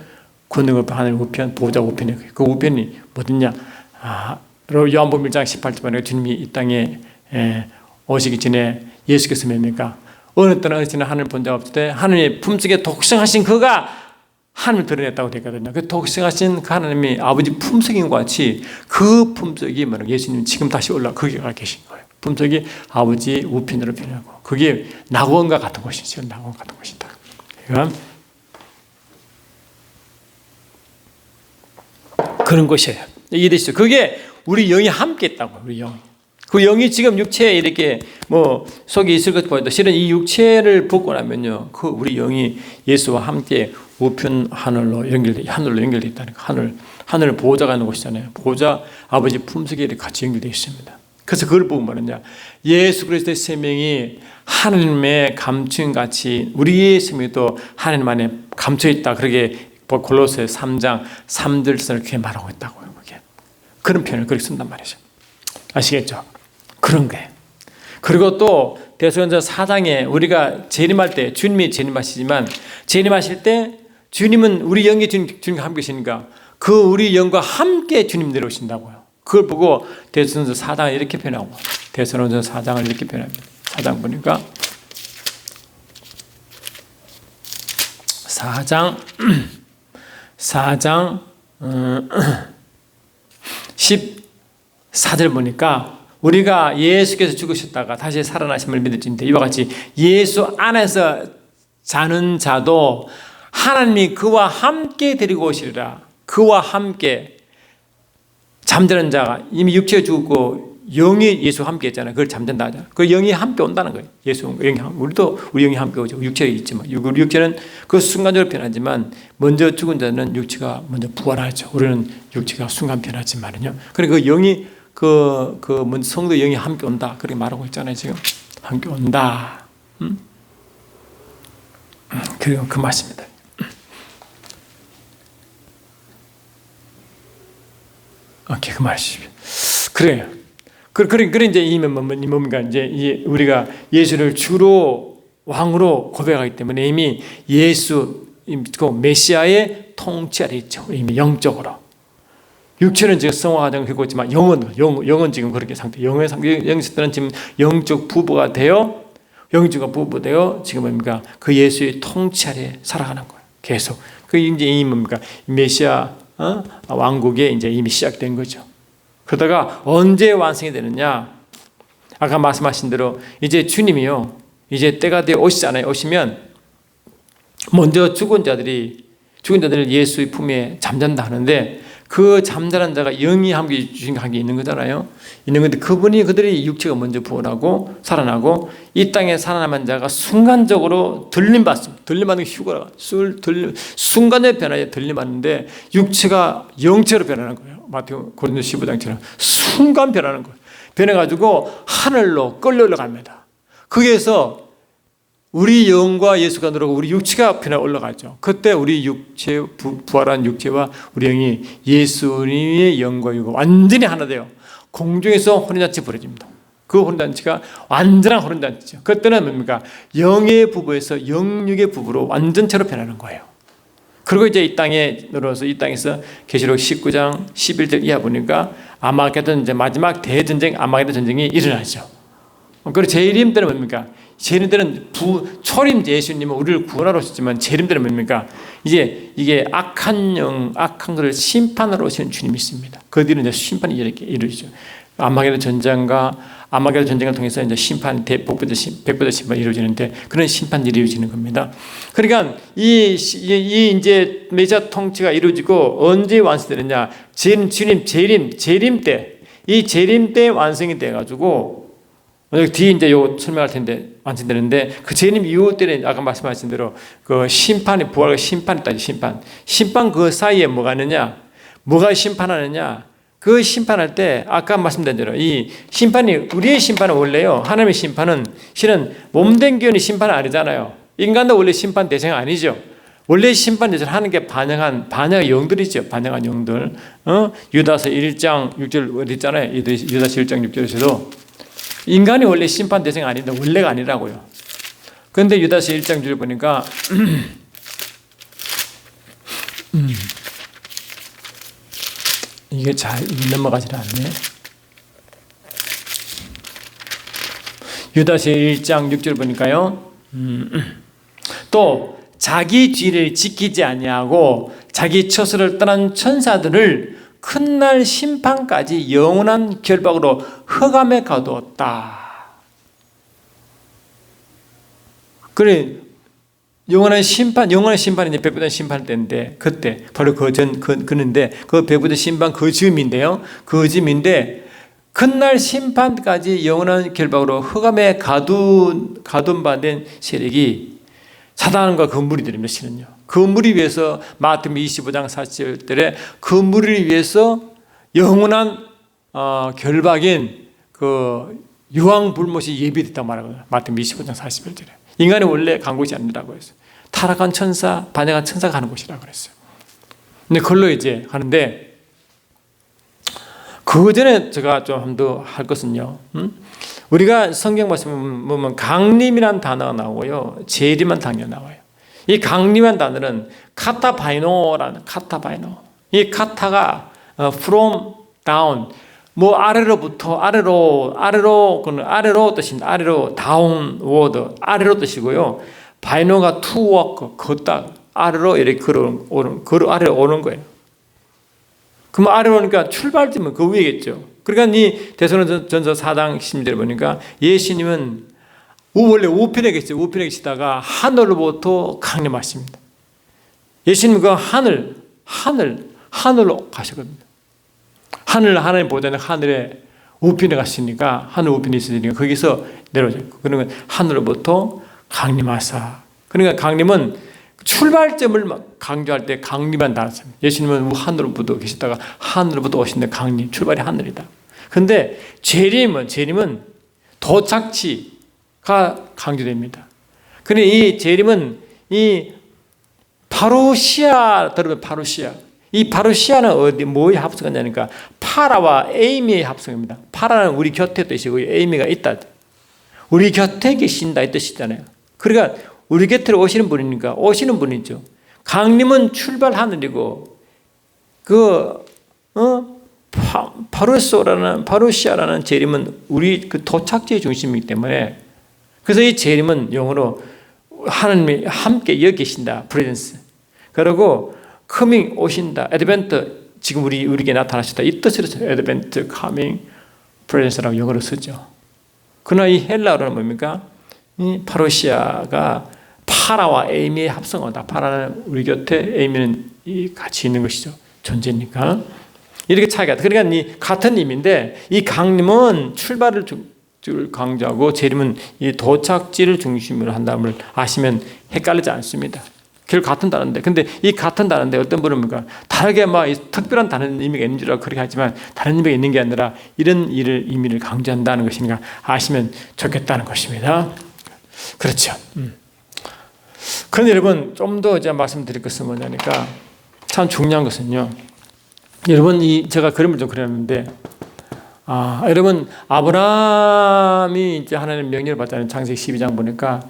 권능 우편, 하늘 우편, 보좌 우편에. 그 우편이 뭐냐? 요한복음 1장 18절에 주님이 이 땅에 오시기 전에 예수께서 뭡니까? 어느 때나 어느 때나 하늘 본 적 없을 때 하나님의 품속에 독생하신 그가 하나님을 드러냈다고 되거든요. 그 독생하신 그 하나님이 아버지 품속인 것 같이 그 품속이 뭐냐? 예수님 지금 다시 거기가 계신 거예요. 품속이 아버지 우편으로 변하고 그게 낙원과 같은 곳이죠. 낙원 같은 곳이다. 그러니까 그런 곳이에요. 이해되시죠? 그게 우리 영이 함께 있다고. 우리 영이. 그 영이 지금 육체에 이렇게 속에 있을 것 보여도 실은 이 육체를 벗고 나면요, 그 우리 영이 예수와 함께 우편 하늘로 연결되어 있다는 거. 하늘 보호자가 있는 곳이잖아요. 보호자 아버지 품속에 같이 연결되어 있습니다. 그래서 그걸 보고 말하냐, 예수 그리스도의 생명이 하나님의 감춘같이 우리의 생명도 하나님 안에 감춰 있다. 그렇게 골로새 3장 3절을 그렇게 말하고 있다고요. 그게 그런 표현을 그렇게 쓴단 말이죠. 아시겠죠? 그런 거예요. 그리고 또 데살로니가서 4장에 우리가 재림할 때 주님이 재림하시지만 재림하실 때 주님은 우리 영이 주님과 함께 계시니까 그 우리 영과 함께 주님 내려오신다고요. 그걸 보고 데살로니가서 4장을 이렇게 표현하고, 데살로니가서 4장을 이렇게 표현합니다. 4장 보니까 4장 14절 보니까 우리가 예수께서 죽으셨다가 다시 살아나심을 믿을진데 이와 같이 예수 안에서 자는 자도 하나님이 그와 함께 데리고 오시리라. 그와 함께 잠드는 자가 이미 육체가 죽었고 영이 예수와 함께 했잖아요. 그걸 잠든다 하잖아요. 그 영이 함께 온다는 거예요. 우리도 우리 영이 함께 오죠. 육체가 있지만 우리 육체는 그 순간적으로 변하지만 먼저 죽은 자는 육체가 먼저 부활하죠. 우리는 육체가 순간 변하지만은요. 그러니까 그 영이 먼저 성도 영이 함께 온다. 그렇게 말하고 있잖아요. 지금 함께 온다. 그리고 그 말씀입니다. 오케이, 그 말씀이에요. 그래요. 그래 이제 뭡니까? 이제 우리가 예수를 주로 왕으로 고백하기 때문에 이미 예수 메시아의 통치 아래 있죠. 이미 영적으로. 육체는 지금 성화 과정을 겪고 있지만 영은 지금 그렇게 영의 상태는 지금 영적 부부가 되어 지금 뭡니까? 그 예수의 통치 아래 살아가는 거예요. 계속. 그 이제 이 뭡니까? 메시아 왕국에 이제 이미 시작된 거죠. 그러다가 언제 완성이 되느냐? 아까 말씀하신 대로 이제 주님이요, 이제 때가 되어 오시잖아요. 오시면 먼저 죽은 자들이 예수의 품에 잠잔다 하는데 그 잠자는 자가 영이 함께 주신 관계 있는 거잖아요. 있는 건데 그들이 육체가 먼저 부활하고 살아나고 이 땅에 살아남은 자가 순간적으로 들림받습니다. 들림받는 게 휴거라. 순간에 변화에 들림받는데 육체가 영체로 변하는 거예요. 마태복음 고린도 15장처럼 순간 변하는 거예요. 변해가지고 하늘로 끌려 올라갑니다. 거기에서 우리 영과 예수가 들어오고 우리 육체가 변화 올라가죠. 그때 우리 육체, 부활한 육체와 우리 영이 예수님의 영과 육과 완전히 하나 돼요. 공중에서 혼인잔치 벌어집니다. 그 혼인잔치가 완전한 혼인잔치죠. 그때는 뭡니까? 영의 부부에서 영육의 부부로 완전체로 변하는 거예요. 그리고 이제 이 땅에 들어와서 이 땅에서 계시록 19장 11절 이하 보니까 아마겟돈 이제 마지막 대전쟁, 아마겟돈 전쟁이 일어나죠. 그리고 재림 때는 뭡니까? 재림 때는 초림 예수님은 우리를 구원하러 오셨지만 재림 때는 뭡니까? 이제 이게 악한 것을 심판하러 오시는 주님이 있습니다. 그 뒤는 이제 심판이 이렇게 이루어지죠. 아마겟돈 전쟁을 통해서 이제 심판, 백보자 심판이 이루어지는데 그런 심판이 이루어지는 겁니다. 그러니까 이 이제 메시아 통치가 이루어지고 언제 완성되느냐? 주님 재림 때, 이 재림 때 완성이 돼가지고 뒤에 이제 요 설명할 텐데 완성되는데 그 재림 이후 때는 아까 말씀하신 대로 그 심판이 부활과 심판이 있다. 심판 그 사이에 뭐가 있느냐? 뭐가 심판하느냐? 그 심판할 때 아까 말씀드린 대로 이 심판이 우리의 심판은 원래요. 하나님의 심판은 실은 몸된 기운이 심판은 아니잖아요. 인간도 원래 심판 대상 아니죠. 원래 심판 대상 하는 게 반영한 영들이죠. 반영한 영들. 유다서 1장 6절 어디 있잖아요. 유다서 1장 6절에서도 인간이 원래 심판 대상 아닌데 원래가 아니라고요. 그런데 유다서 1장 6절 보니까 이게 잘 넘어가질 않네. 유다서 1장 6절 보니까요. 또 자기 뒤를 지키지 아니하고 자기 처소를 떠난 천사들을 큰 날 심판까지 영원한 결박으로 흑암에 가두었다. 그래 영원한 심판이 이제 백부전 심판 때인데 그때 바로 그는데 그 백부전 심판 그 즈음인데요. 그 즈음인데 큰날 심판까지 영원한 결박으로 흑암에 가둔 바 된 세력이 사단과 그 무리들입니다. 실은요. 그 무리 위해서 마태복음 25장 40절에 그 무리를 위해서 영원한 결박인 그 유황 불못이 예비됐다고 말하거든요. 마태복음 25장 41절에. 인간이 원래 간 곳이 아니라고 했어요. 타락한 천사, 반역한 천사가 가는 곳이라고 그랬어요. 근데 그걸로 이제 하는데 그 전에 제가 좀 한 더 할 것은요. 우리가 성경 말씀 보면 강림이라는 단어가 나오고요. 재림이라는 단어가 나와요. 이 강림이라는 단어는 카타바이노라는 카타바이노. 이 카타가 from down 뭐 아래로부터 그는 아래로 뜻입니다. 아래로 downward 아래로 뜻이고요. 바이노가 to walk 걷다 아래로 이렇게 아래로 오는 거예요. 그럼 아래로 오니까 출발점은 그 위에겠죠. 그러니까 이 데살로니가전서 4장 10절에 보니까 예수님은 원래 우편에 계시죠. 우편에 계시다가 하늘로부터 강림하십니다. 예수님은 그 하늘로 가시거든요. 하나님 보다는 하늘에 우편에 갔으니까 하늘 우편에 있으니까 거기서 내려오죠. 그러면 하늘로부터 강림하사. 그러니까 강림은 출발점을 강조할 때 강림한 단어입니다. 예수님은 하늘로부터 계시다가 하늘로부터 오신데 강림, 출발이 하늘이다. 그런데 재림은 도착지가 강조됩니다. 그런데 이 재림은 이 파루시아 들으면 파루시아. 이 파루시아는 어디 뭐의 합성이냐니까 파라와 에이미의 합성입니다. 파라는 우리 곁에 뜻이고 에이미가 있다. 우리 곁에 계신다 이 뜻이잖아요. 그러니까 우리 곁으로 오시는 분이니까 오시는 분이죠. 강림은 출발 하늘이고 파루시아라는 재림은 우리 그 도착지의 중심이기 때문에 그래서 이 재림은 영어로 하나님이 함께 여기 계신다. 프레젠스. 그리고 coming 오신다. advent 지금 우리에게 나타나셨다. 이 뜻으로 써요. advent, coming, presence라고 영어로 쓰죠. 그러나 이 헬라어로는 뭡니까? 이 파루시아가 파라와 에이미의 합성어다. 파라는 우리 곁에, 에이미는 같이 있는 것이죠. 존재니까. 이렇게 차이가. 그러니까 이 같은 의미인데 이 강림은 출발을 강조하고 재림은 이 도착지를 중심으로 한다음을 아시면 헷갈리지 않습니다. 결국 같은 단어인데, 근데 이 같은 단어인데 어떤 분은 뭔가 다르게 막 특별한 다른 의미가 있는 줄 알고 그렇게 하지만 다른 의미가 있는 게 아니라 이런 의미를 강조한다는 것이니까 아시면 좋겠다는 것입니다. 그렇죠. 그런데 여러분 좀 더 제가 말씀드릴 것은 뭐냐니까 참 중요한 것은요. 여러분 제가 그림을 좀 그렸는데 여러분 아브라함이 이제 하나님 명령을 받잖아요. 창세기 12장 보니까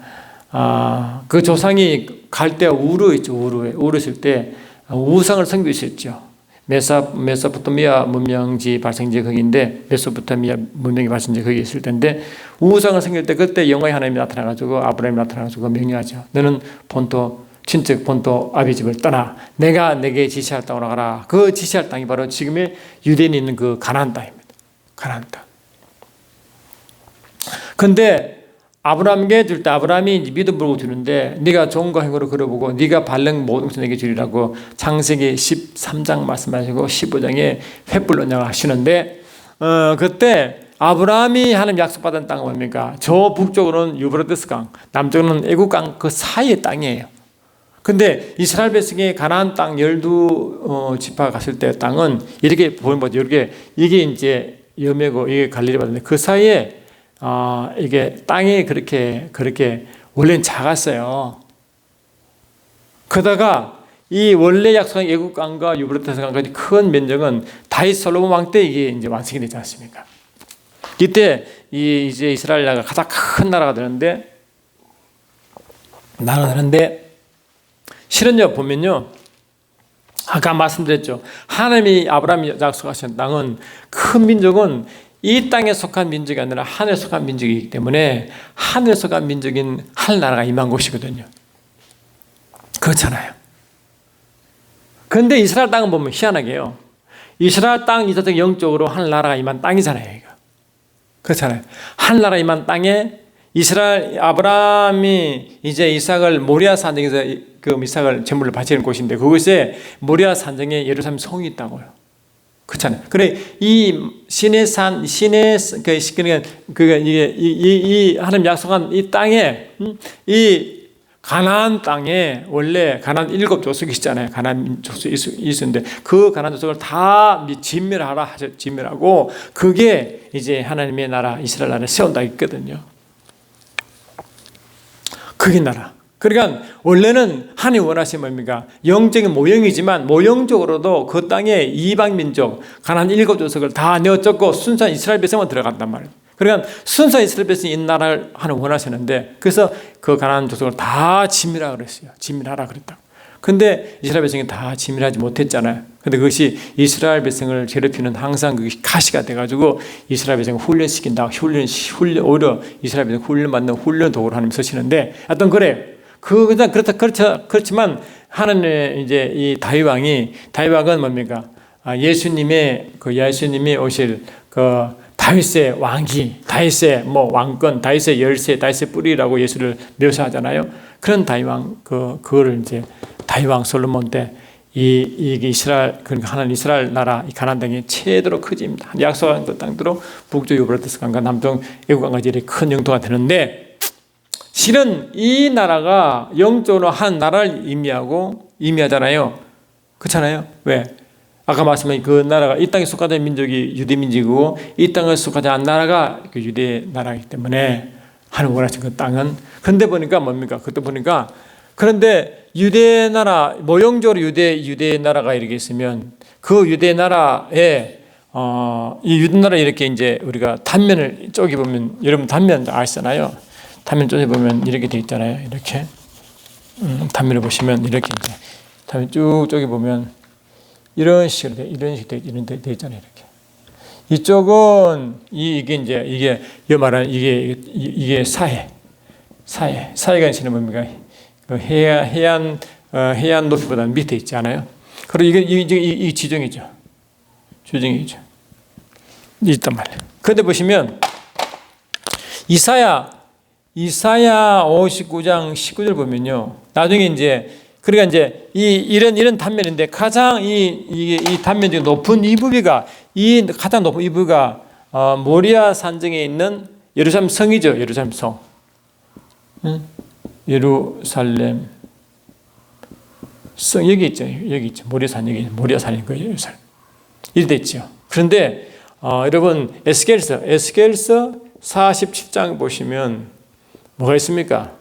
그 조상이 갈대 우르 있죠. 우르 있을 때 우상을 섬기셨죠. 메소포타미아 문명지 발생지 거기인데 메소포타미아 문명이 발생지 거기 있을 텐데 우상을 섬길 때 그때 영화의 하나님이 나타나가지고 아브라함이 나타나가지고 명령하죠. 너는 본토 친척 본토 아비 집을 떠나 내가 내게 지시할 땅으로 가라. 그 지시할 땅이 바로 지금의 유대인이 있는 그 가나안 땅입니다. 가나안 땅. 근데 아브라함에게 줄 때 아브라함이 믿음 보고 주는데 네가 종과 행위로 그려보고 네가 발른 모든 것을 내게 주리라고 창세기 13장 말씀하시고 15장에 횃불 언약을 하시는데 그때 아브라함이 하나님 약속받은 땅은 뭡니까? 저 북쪽으로는 유브라데스 강, 남쪽으로는 애국 강 그 사이의 땅이에요. 근데 이스라엘 백성이 가나안 땅 12지파가 갔을 때 땅은 이렇게 보면 뭐죠? 이렇게 이게 이제 여매고 이게 갈릴리 바다인데 그 사이에 이게 땅이 그렇게 원래는 작았어요. 그러다가 이 원래 약속한 애국 강과 유브라데스 강까지 큰 면적은 다윗 솔로몬 왕 때 이게 이제 완성이 되지 않습니까? 이때 이제 이스라엘 나라가 가장 큰 나라가 되는데 실은요 보면요 아까 말씀드렸죠. 하나님이 아브라함이 약속하신 땅은 큰 민족은 이 땅에 속한 민족이 아니라 하늘에 속한 민족이기 때문에 하늘에 속한 민족인 하늘나라가 임한 곳이거든요. 그렇잖아요. 그런데 이스라엘 땅은 보면 희한하게요. 이스라엘 땅 이자적 영적으로 하늘나라가 임한 땅이잖아요. 이거. 그렇잖아요. 하늘나라 임한 땅에 이스라엘 아브라함이 이제 이삭을 모리아 산정에서 그 이삭을 제물로 바치는 곳인데 그곳에 모리아 산정에 예루살렘 성이 있다고요. 그렇잖아요. 그래 이 신의 산 그러니까 이게 이 하나님 약속한 이 땅에 이 가나안 땅에 원래 가나안 7족속이 있잖아요. 가나안 족속이 있었는데 그 가나안 족속을 다 진멸하라 하죠. 진멸하고 그게 이제 하나님의 나라 이스라엘 나라를 세운다 했거든요. 그게 나라. 그러니까 원래는 하나님 원하시는 뭡니까? 영적인 모형이지만 모형적으로도 그 땅에 이방 민족 가나안 7족속을 다 내어쫓고 순수한 이스라엘 백성만 들어간단 말이에요. 그러니까 순수한 이스라엘 백성이 이 나라를 하나님 원하시는데 그래서 그 가나안 족속을 다 진멸하라 그랬어요. 진멸하라 그랬다고. 근데 이스라엘 백성이 다 진멸하지 못했잖아요. 근데 그것이 이스라엘 백성을 괴롭히는 항상 그것이 가시가 돼가지고 이스라엘 백성을 훈련시킨다. 오히려 이스라엘 백성 훈련받는 훈련 도구로 하나님 쓰시는데 어떤 그래요. 그렇지만 하나님의 이제 이 다윗왕은 뭡니까? 예수님이 오실 그 다윗의 왕기, 다윗의 왕권, 다윗의 열쇠, 다윗의 뿌리라고 예수를 묘사하잖아요. 그런 다윗왕 그거를 이제 다윗왕 솔로몬 때 이게 이스라엘 그러니까 하나님 이스라엘 나라 이 가나안 땅이 최대로 크집니다. 약속한 그 땅대로 북쪽 유브라데스 강과 남쪽 애국 강까지 이렇게 큰 영토가 되는데. 실은 이 나라가 영적으로 한 나라를 의미하잖아요. 그렇잖아요. 왜? 아까 말씀한 그 나라가 이 땅에 속하던 민족이 유대 민족이고 이 땅에 속하지 않은 나라가 그 유대 나라이기 때문에 하나님 원하신 그 땅은 그런데 보니까 뭡니까? 그때 보니까 그런데 유대 나라 모형적으로 유대 나라가 이렇게 있으면 그 유대 나라에 이 유대 나라 이렇게 이제 우리가 단면을 쪼개 보면 여러분 단면 아시잖아요. 단면 쪽에 보면 이렇게 돼 있잖아요. 이렇게 단면을 보시면 이렇게 이제 단면 쭉 쪽에 보면 이런 식으로 돼 있잖아요. 이렇게 이쪽은 이게 말하는 이게 사해가 있는 뭡니까? 그 해안 높이보다는 밑에 있지 않아요? 그리고 이게 지정이죠. 있단 말이에요. 그런데 보시면 이사야 59장 19절 보면요. 나중에 이제 그러니까 이제 이런 단면인데 가장 이 단면이 높은 이 부위가 가장 높은 이 부위가 모리아 산정에 있는 예루살렘 성이죠. 예루살렘 성. 예루살렘 성 여기 있죠. 모리아 산인 거예요. 예루살렘. 이렇게 있죠. 그런데 여러분 에스겔서 47장 보시면 뭐가 있습니까?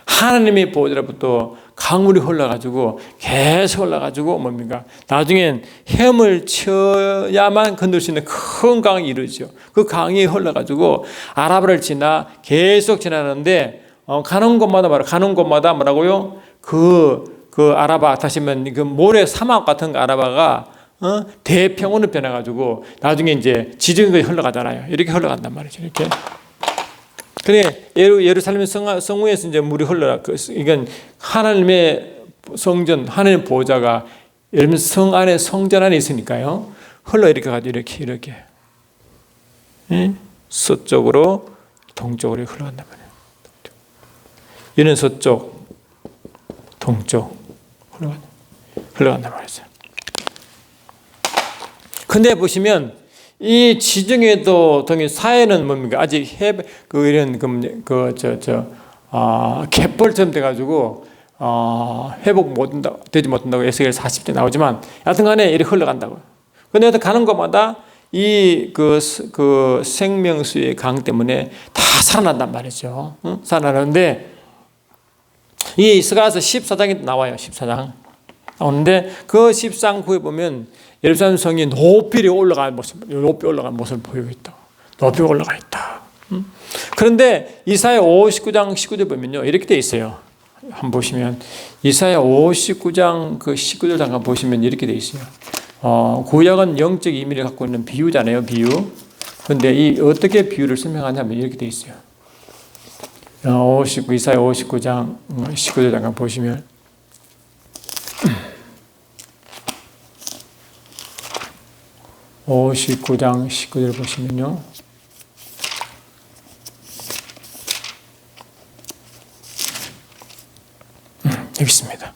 하나님의 보호자로부터 강물이 흘러가지고 계속 흘러가지고 뭡니까? 나중엔 헤엄을 쳐야만 건널 수 있는 큰 강이 이루어지죠. 그 강이 흘러가지고 아라바를 지나 계속 지나는데 가는 곳마다 뭐라고요? 그 아라바 다시 말하면 그 모래 사막 같은 아라바가 대평원으로 변해가지고 나중에 이제 지중해가 흘러가잖아요. 이렇게 흘러간단 말이죠. 이렇게. 그래 예루살렘 성문에서 이제 물이 흘러라. 이건 하나님의 성전, 하나님의 보호자가 여러분 성 안에 성전 안에 있으니까요. 흘러 이렇게 가지고 이렇게 서쪽으로 동쪽으로 흘러간단 말이에요. 이는 서쪽, 동쪽 흘러간단 말이죠. 근데 보시면 이 지중해도 사해는 뭡니까? 아직 갯벌처럼 돼가지고 회복 되지 못한다고 에스겔 40대 나오지만 여튼간에 이렇게 흘러간다고요. 근데 여튼 가는 곳마다 이 생명수의 강 때문에 다 살아난단 말이죠. 살아나는데 이 스가랴서 14장에 나와요. 14장 나오는데 그 14장 후에 보면 예루살렘 성이 높이 올라간 모습을 보이고 있다. 높이 올라가 있다. 그런데 이사야 59장 19절 보면요 이렇게 돼 있어요. 한번 보시면 이사야 59장 그 19절 잠깐 보시면 이렇게 돼 있어요. 구약은 영적 의미를 갖고 있는 비유잖아요. 비유. 그런데 이 어떻게 비유를 설명하냐면 이렇게 돼 있어요. 이사야 59장 19절 잠깐 보시면 오 59장 19절 보시면요. 여기 있습니다.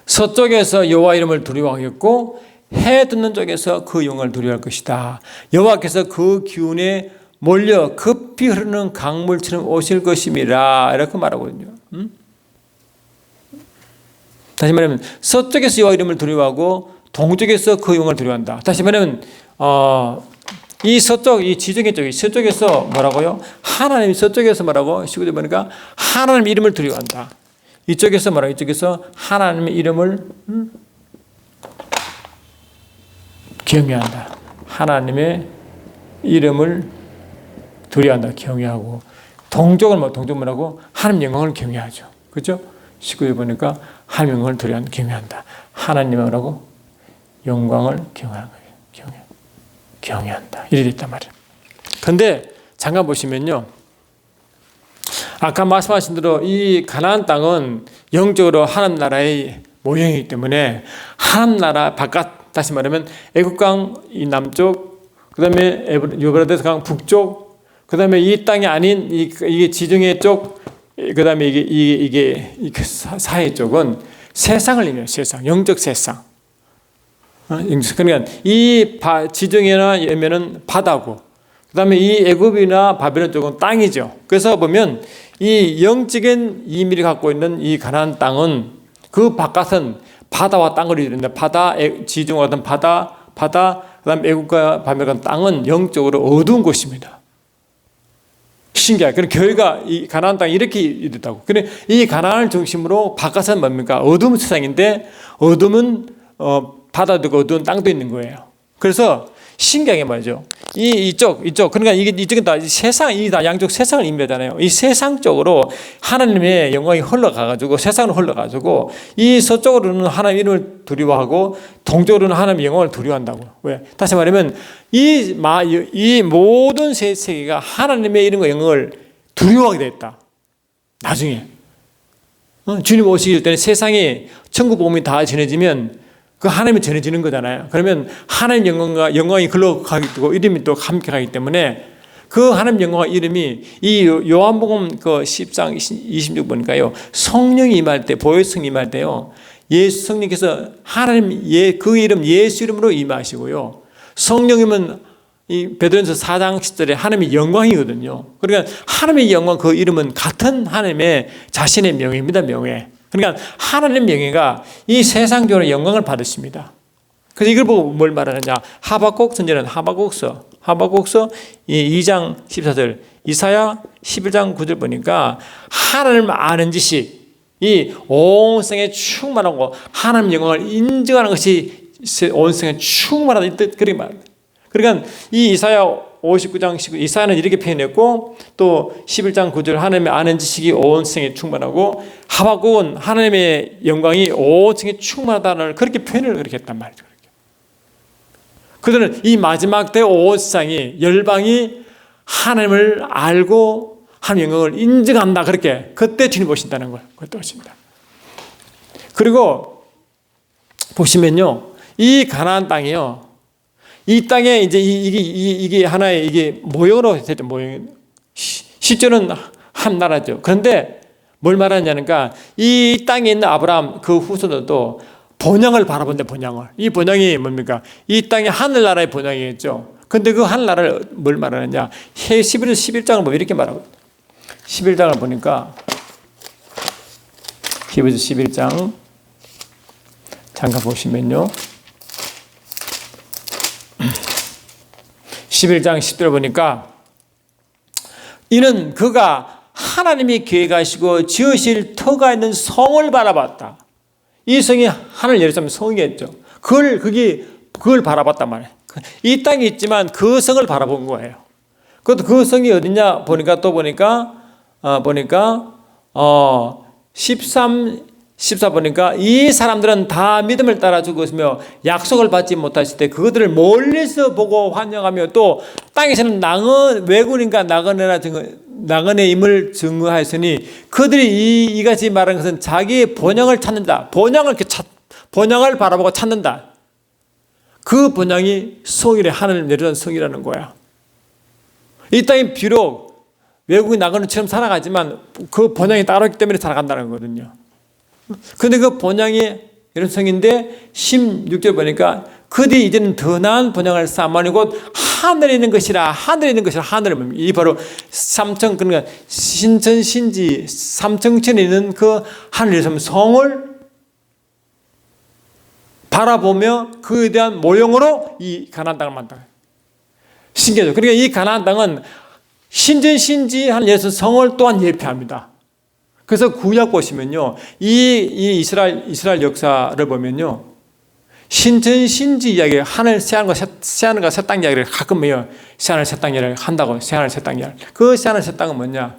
서쪽에서 여호와 이름을 두려워하겠고 해 듣는 쪽에서 그 영광을 두려워할 것이다. 여호와께서 그 기운에 몰려 급히 흐르는 강물처럼 오실 것임이라 이렇게 말하거든요. 다시 말하면 서쪽에서 여호와 이름을 두려워하고 동쪽에서 그 영광을 두려워한다. 다시 말하면 이 서쪽, 이 지중해 쪽이 서쪽에서 뭐라고요? 하나님 서쪽에서 뭐라고? 19절 보니까 하나님 이름을 두려워한다. 이쪽에서 뭐라고? 이쪽에서 하나님의 이름을 경외한다. 하나님의 이름을 두려워한다. 경외하고 동쪽은 뭐라고? 하나님 영광을 경외하죠. 그렇죠? 19절 보니까 하나님 영광을 두려워한다. 경외한다. 하나님의 뭐라고? 영광을 경외하는 거예요. 경외한다. 이렇게 있단 말이에요. 근데 잠깐 보시면요. 아까 말씀하신 대로 이 가나안 땅은 영적으로 하나님 나라의 모형이기 때문에 하나님 나라 바깥, 다시 말하면 애국강 이 남쪽, 그 다음에 유브라데스 강 북쪽, 그 다음에 이 땅이 아닌 이게 지중해 쪽, 그 다음에 이게 사해 쪽은 세상을 의미해요. 세상, 영적 세상. 그러니까 이 지중해나 예면은 바다고, 그 다음에 이 애굽이나 바벨론 쪽은 땅이죠. 그래서 보면 이 영적인 의미를 갖고 있는 이 가나안 땅은 그 바깥은 바다와 땅을 이루는데 바다, 지중해 같은 바다, 그다음에 애굽과 바벨론 땅은 영적으로 어두운 곳입니다. 신기하게. 그럼 교회가 이 가나안 땅이 이렇게 이루었다고. 그래 이 가나안을 중심으로 바깥은 뭡니까? 어두운 세상인데 어둠은 바다도 있고 어두운 땅도 있는 거예요. 그래서 신기하게 말이죠. 이쪽 그러니까 이쪽은 다 세상, 이 다 양쪽 세상을 의미하잖아요. 이 세상 쪽으로 하나님의 영광이 흘러가가지고 세상으로 흘러가지고 이 서쪽으로는 하나님 이름을 두려워하고 동쪽으로는 하나님의 영광을 두려워한다고. 왜? 다시 말하면 이 모든 세계가 하나님의 이름과 영광을 두려워하게 됐다. 나중에 주님 오시길 때는 세상에 천국 복음이 다 전해지면 그 하나님이 전해지는 거잖아요. 그러면 하나님 영광과 영광이 글로 가게 되고 이름이 또 함께 가기 때문에 그 하나님 영광과 이름이 이 요한복음 그 10장 26 보니까요. 성령이 임할 때, 보혜성이 임할 때요. 예수 성령께서 하나님 그 이름 예수 이름으로 임하시고요. 성령이면 이 베드로전서 4장 10절에 하나님의 영광이거든요. 그러니까 하나님의 영광 그 이름은 같은 하나님의 자신의 명예입니다. 명예. 그러니까 하나님 명예가 이 세상적으로 영광을 받으십니다. 그래서 이걸 보고 뭘 말하느냐? 하박국 선지자는 하박국서 2장 14절, 이사야 11장 9절 보니까 하나님을 아는 지식, 이 온 생에 충만하고 하나님 영광을 인정하는 것이 온 생에 충만하다 이 뜻 그렇게 말합니다. 그러니까 이 이사야 59장 19 이사야는 이렇게 표현했고 또 11장 9절 하나님의 아는 지식이 온 생에 충만하고 하박국은 하나님의 영광이 온 생에 충만하다는 그렇게 표현을 그렇게 했단 말이죠. 그들은 이 마지막 때 온 세상이 열방이 하나님을 알고 하나님의 영광을 인정한다 그렇게 그때 주님 오신다는 걸 그때 오십니다. 그리고 보시면요 이 가나안 땅이요 이 땅에 이제 이게 하나의 이게 모형으로 됐죠. 모형. 실제는 한 나라죠. 그런데 뭘 말하냐니까 이 땅에 있는 아브라함 그 후손들도 본향을 바라본대 본향을. 이 본향이 뭡니까? 이 땅이 하늘나라의 본향이겠죠. 근데 그 하늘나라를 뭘 말하느냐? 11장을 보면 이렇게 말하거든요. 11장을 보니까 히브리서 11장 잠깐 보시면요. 11장 10절을 보니까 이는 그가 하나님이 계획하시고 지으실 터가 있는 성을 바라봤다. 이 성이 하늘 예루살렘 성이겠죠. 그걸 바라봤단 말이에요. 이 땅이 있지만 그 성을 바라본 거예요. 그 성이 어디냐 보니까 14 보니까 이 사람들은 다 믿음을 따라 죽었으며 약속을 받지 못하실 때 그들을 멀리서 보고 환영하며 또 땅에서는 외군인과 나그네의 임을 증거하였으니 그들이 이같이 말한 것은 자기의 본향을 찾는다. 본향을 바라보고 찾는다. 그 본향이 성이래 하늘 내려온 성이라는 거야. 이 땅이 비록 외국인 나그네처럼 살아가지만 그 본향이 따로 있기 때문에 살아간다는 거거든요. 근데 그 본향이 이런 성인데 16절 보니까 그들이 이제는 더 나은 본향을 쌓으니 곧 하늘에 있는 것이라 하늘에 이 바로 삼청 그러니까 신천신지 삼청천에 있는 그 하늘에서 성을 바라보며 그에 대한 모형으로 이 가나안 땅을 만든다. 신기하죠. 그러니까 이 가나안 땅은 신전신지 하는 예수 성을 또한 예표합니다. 그래서 구약 보시면요, 이 이스라엘 역사를 보면요, 신전신지 이야기, 하늘 새하늘과 새 땅 이야기를 가끔 해요. 새하늘 새 땅 이야기를 한다고. 새하늘 새 땅 이야기. 그 새하늘 새 땅은 뭐냐?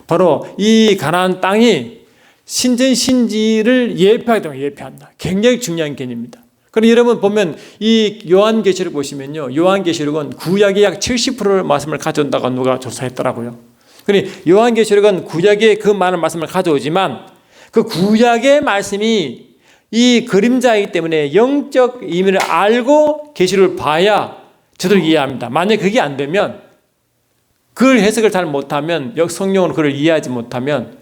바로 이 가나안 땅이 신전신지를 예표한다. 굉장히 중요한 개념입니다. 그럼 여러분 보면 이 요한계시록 보시면요, 요한계시록은 구약의 약 70%의 말씀을 가져온다고 누가 조사했더라고요. 그러니 요한계시록은 구약의 그 많은 말씀을 가져오지만 그 구약의 말씀이 이 그림자이기 때문에 영적 의미를 알고 계시록을 봐야 저들 이해합니다. 만약 그게 안 되면 그 해석을 잘 못하면 성령으로 그를 이해하지 못하면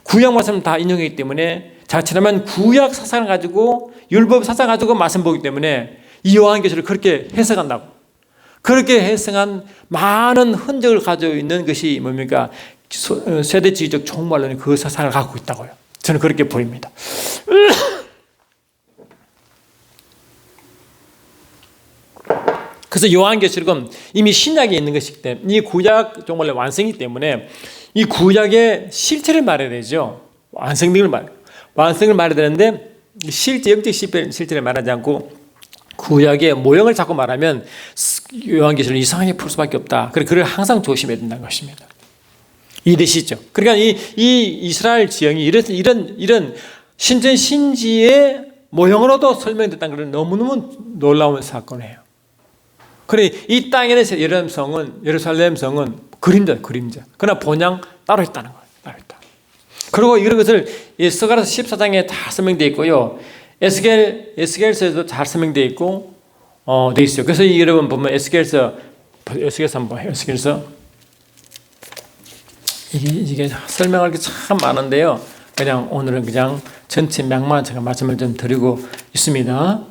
구약 말씀은 다 인용이기 때문에 자칫하면 구약 사상을 가지고 율법 사상 가지고 말씀 보기 때문에 이 요한계시록을 그렇게 해석한다고. 그렇게 해석한 많은 흔적을 가지고 있는 것이 뭡니까? 세대주의적 종말론이 그 사상을 갖고 있다고요. 저는 그렇게 보입니다. 그래서 요한계시록은 이미 신약에 있는 것이기 때문에 이 구약 종말론 완성이기 때문에 이 구약의 실체를 말해야 되죠. 완성을 말해야 되는데 실제 영적 실체를 말하지 않고 구약의 모형을 자꾸 말하면 요한계시록을 이상하게 풀 수밖에 없다. 그를 항상 조심해야 된다는 것입니다. 이해되시죠? 그러니까 이 이스라엘 지형이 이런 신전신지의 모형으로도 설명됐다는 것은 너무너무 놀라운 사건이에요. 그래 이 땅에는 예루살렘 성은 그림자. 그러나 본향 따로 있다는 거예요. 따로 있다. 그리고 이런 것을 스가랴서 14장에 다 설명되어 있고요. 에스겔서에도 잘 설명되어 있고 돼 있어요. 그래서 여러분 보면 에스겔서 한번 봐요. 에스겔서 이게 설명할 게 참 많은데요. 그냥 오늘은 그냥 전체 맥만 제가 말씀을 좀 드리고 있습니다.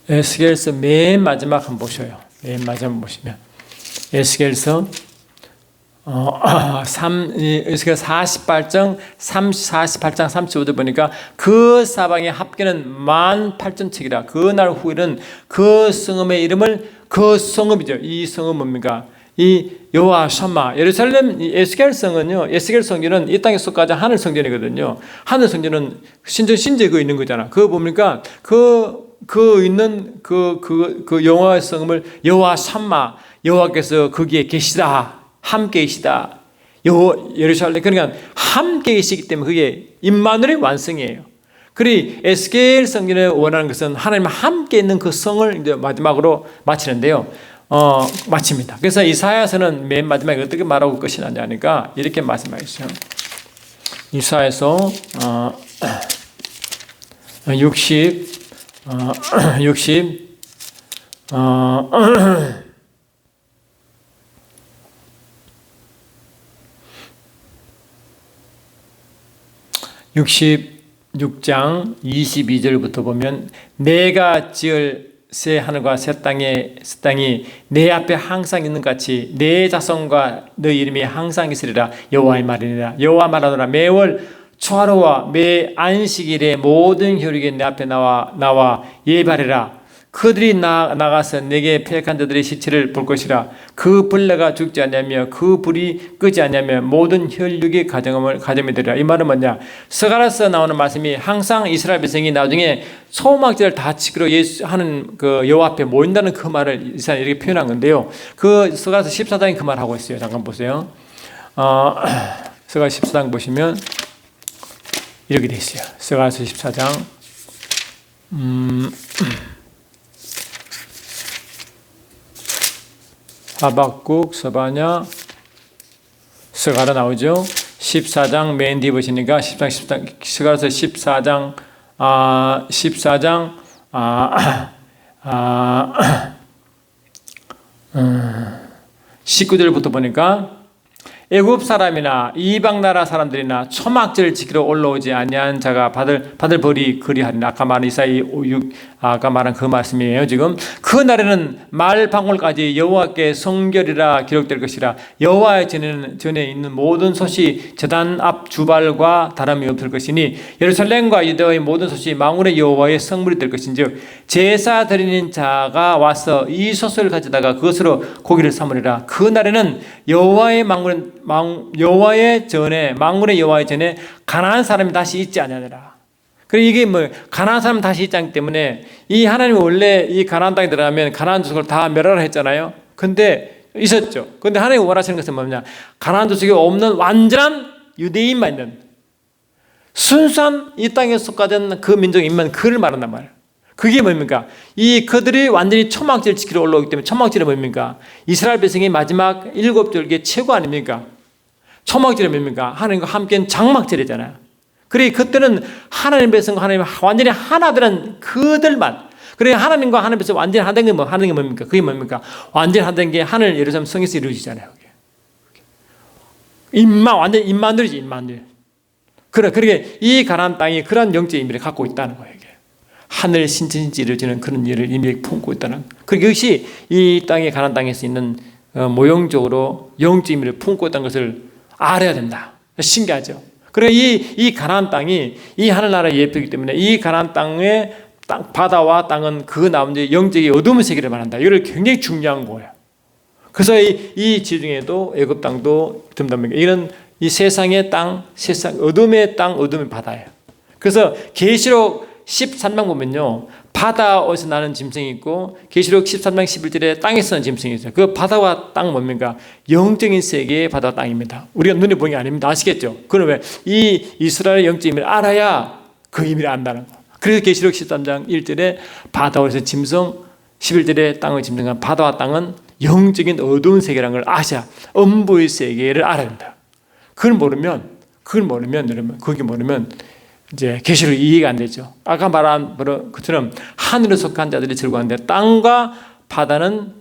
에스겔서 맨 마지막 한번 보셔요. 맨 마지막 보시면 에스겔서 48장 35절 보니까 그 사방의 합계는 18,000척이라. 그날 후에는 그 성읍의 이름을 그 성읍이죠. 이 성읍 뭡니까? 이 여호와 샴마, 예루살렘 에스겔 성은요, 에스겔 성전은 이 땅에 속하자 하늘 성전이거든요. 하늘 성전은 신전 그 있는 거잖아. 그거 뭡니까? 그 있는 그 여호와의 성음을 여호와 샴마, 여호와께서 거기에 계시다, 함께 계시다. 예루살렘, 그러니까 함께 계시기 때문에 그게 임마누엘의 완성이에요. 그리 에스겔 성전에 원하는 것은 하나님 함께 있는 그 성을 이제 마지막으로 마치는데요. 마칩니다. 그래서 이사야서는 맨 마지막에 어떻게 말하고 끝이 나냐니까 이렇게 말씀하셨어요. 이사야서 66장 22절부터 보면 내가 지을 새 하늘과 새 땅이 내 앞에 항상 있는 같이 내 자손과 너희 이름이 항상 있으리라 여호와의 말이니라. 여호와 말하노라 매월 초하루와 매 안식일에 모든 혈육이 내 앞에 나와 예발해라. 그들이 나가서 내게 패역한 자들의 시체를 볼 것이라. 그 벌레가 죽지 않냐며 그 불이 끄지 않냐며 모든 혈육의 가정이 되리라. 이 말은 뭐냐? 스가랴서 나오는 말씀이 항상 이스라엘 백성이 나중에 소막제를 다 지키러 하는 그 여호와 앞에 모인다는 그 말을 이사야는 이렇게 표현한 건데요. 그 스가랴서 14장이 그 말 하고 있어요. 잠깐 보세요. 스가랴 14장 보시면 이렇게 돼 있어요. 스가랴서 14장 하박국, 서바냐, 스가랴 나오죠. 14장 맨 뒤에 보시니까 스가랴서 14장 19절부터 보니까 애굽 사람이나 이방 나라 사람들이나 초막절을 지키러 올라오지 아니한 자가 받을 벌이 그리하리라. 아까 말한 아까 말한 그 말씀이에요. 지금 그 날에는 말 방울까지 여호와께 성결이라 기록될 것이라. 여호와의 전에 있는 모든 솥이 제단 앞 주발과 다름이 없을 것이니 예루살렘과 유다의 모든 솥이 망울의 여호와의 성물이 될 것인즉 제사 드리는 자가 와서 이 솥을 가져다가 그것으로 고기를 삼으리라. 그 날에는 여호와의 전에 가나안 사람이 다시 있지 아니하리라. 그리고 이게 뭐 가나안 사람 다시 있지 않기 때문에 이 하나님이 원래 이 가나안 땅에 들어가면 가나안 족속을 다 멸하라 했잖아요. 근데 있었죠. 근데 하나님이 원하시는 것은 뭐냐? 가나안 족속이 없는 완전한 유대인만 있는 순수한 이 땅에 속하던 그 민족인만 그를 말한단 말이에요. 그게 뭡니까? 그들이 완전히 초막절을 지키러 올라오기 때문에 초막절이 뭡니까? 이스라엘 백성의 마지막 7절기의 최고 아닙니까? 초막절이 뭡니까? 하나님과 함께한 장막절이잖아요. 그래 그때는 하나님 백성과 하나님 완전히 하나 되는 그들만. 그래 하나님과 하나님 백성 완전히 하는 게 뭡니까? 그게 뭡니까? 완전히 하는 게 하늘 예루살렘 성에서 이루어지잖아요. 완전 임마누엘이지 임마누엘. 그러게 이 가나안 땅이 그런 영적 의미를 갖고 있다는 거예요. 하늘 신천지 이루어지는 그런 일을 이미 품고 있다는. 그것이 이 땅에 가나안 땅에서 있는 모형적으로 영적 의미를 품고 있다는 것을 알아야 된다. 신기하죠. 그래 이 가나안 땅이 이 하늘나라의 예표이기 때문에 이 가나안 땅의 바다와 땅은 그 나머지 영적인 어두운 세계를 말한다. 이걸 굉장히 중요한 거예요. 그래서 이 지중해도 애굽 땅도 든답니다. 이런 이 세상의 땅, 어둠의 땅, 어둠의 바다예요. 그래서 계시록 13장 보면요, 바다에서 나는 짐승이 있고 계시록 13장 11절에 땅에서 나는 짐승이 있어요. 그 바다와 땅 뭡니까? 영적인 세계의 바다와 땅입니다. 우리가 눈에 보는 게 아닙니다. 아시겠죠? 그럼 왜? 이 이스라엘의 영적 의미를 알아야 그 의미를 안다는 거. 그래서 계시록 13장 1절에 바다에서 짐승, 11절에 땅의 짐승한 바다와 땅은 영적인 어두운 세계라는 걸 아셔야 음부의 세계를 알아야 된다. 그걸 모르면 여러분, 그게 모르면 이제 계시록 이해가 안 되죠. 아까 말한 것처럼 하늘에 속한 자들이 즐거워하는데 땅과 바다는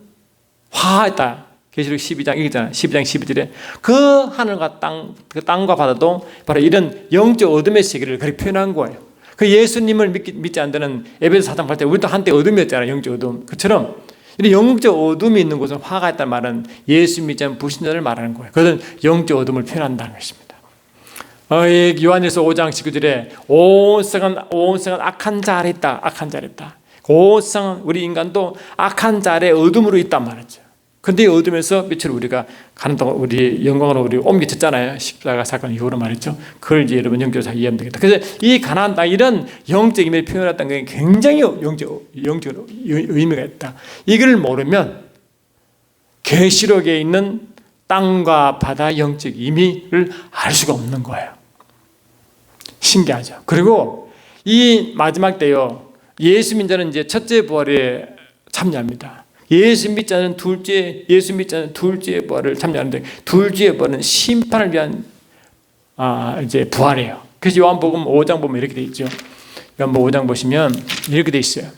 화했다. 계시록 12장 이거잖아요. 12장 12절에 그 하늘과 땅, 그 땅과 바다도 바로 이런 영적 어둠의 세계를 그렇게 표현한 거예요. 그 예수님을 믿지 않는 에베소 4장 8절 우리도 한때 어둠이었잖아요. 영적 어둠. 그처럼 이런 영적 어둠이 있는 곳은 화가 있다는 말은 예수 믿지 않는 불신자를 말하는 거예요. 그것은 영적 어둠을 표현한다는 것입니다. 요한일서 5장 19절에 온 세상은 악한 자 아래 있다. 악한 자 아래 있다. 그 세상 우리 인간도 악한 자의 어둠으로 있단 말이죠. 근데 이 어둠에서 빛으로 우리가 가는 동안 우리 영광으로 우리 옮겨졌잖아요. 십자가 사건 이후로 말이죠. 그걸 이제 여러분 영적으로 잘 이해하면 되겠다. 그래서 이 가나안 땅 이런 영적 의미를 표현했던 게 굉장히 영적으로 의미가 있다. 이걸 모르면 계시록에 있는 땅과 바다 영적 의미를 알 수가 없는 거예요. 신기하죠. 그리고 이 마지막 때요. 예수 믿는 자는 이제 첫째 부활에 참여합니다. 예수 믿는 자는 둘째 부활을 참여하는데 둘째 부활은 심판을 위한 이제 부활이에요. 그래서 요한복음 5장 보면 이렇게 돼 있죠. 요한복음 5장 보시면 이렇게 돼 있어요.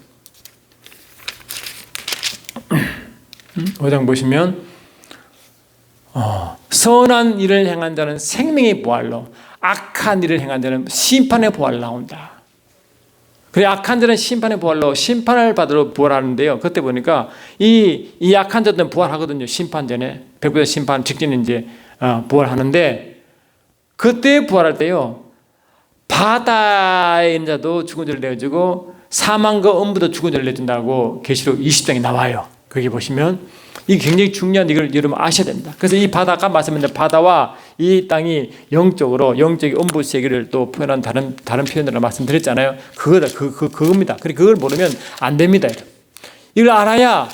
5장 보시면 선한 일을 행한 자는 생명의 부활로 악한 일을 행한 자는 심판의 부활로 나온다. 그래 악한 자는 심판의 부활로 심판을 받으러 부활하는데요. 그때 보니까 이 악한 자들은 부활하거든요. 심판 전에 백부자 심판 직전에 이제 부활하는데 그때 부활할 때요. 바다에 있는 자도 죽은 죄를 내어주고 사망과 음부도 죽은 죄를 내준다고 계시록 20장에 나와요. 거기 보시면 이게 굉장히 중요한 이걸 여러분 아셔야 됩니다. 그래서 이 바다가 말씀드린 바다와 이 땅이 영적으로 영적인 음부 세계를 또 표현한 다른 표현으로 말씀드렸잖아요. 그겁니다. 그리고 그걸 모르면 안 됩니다. 이걸 알아야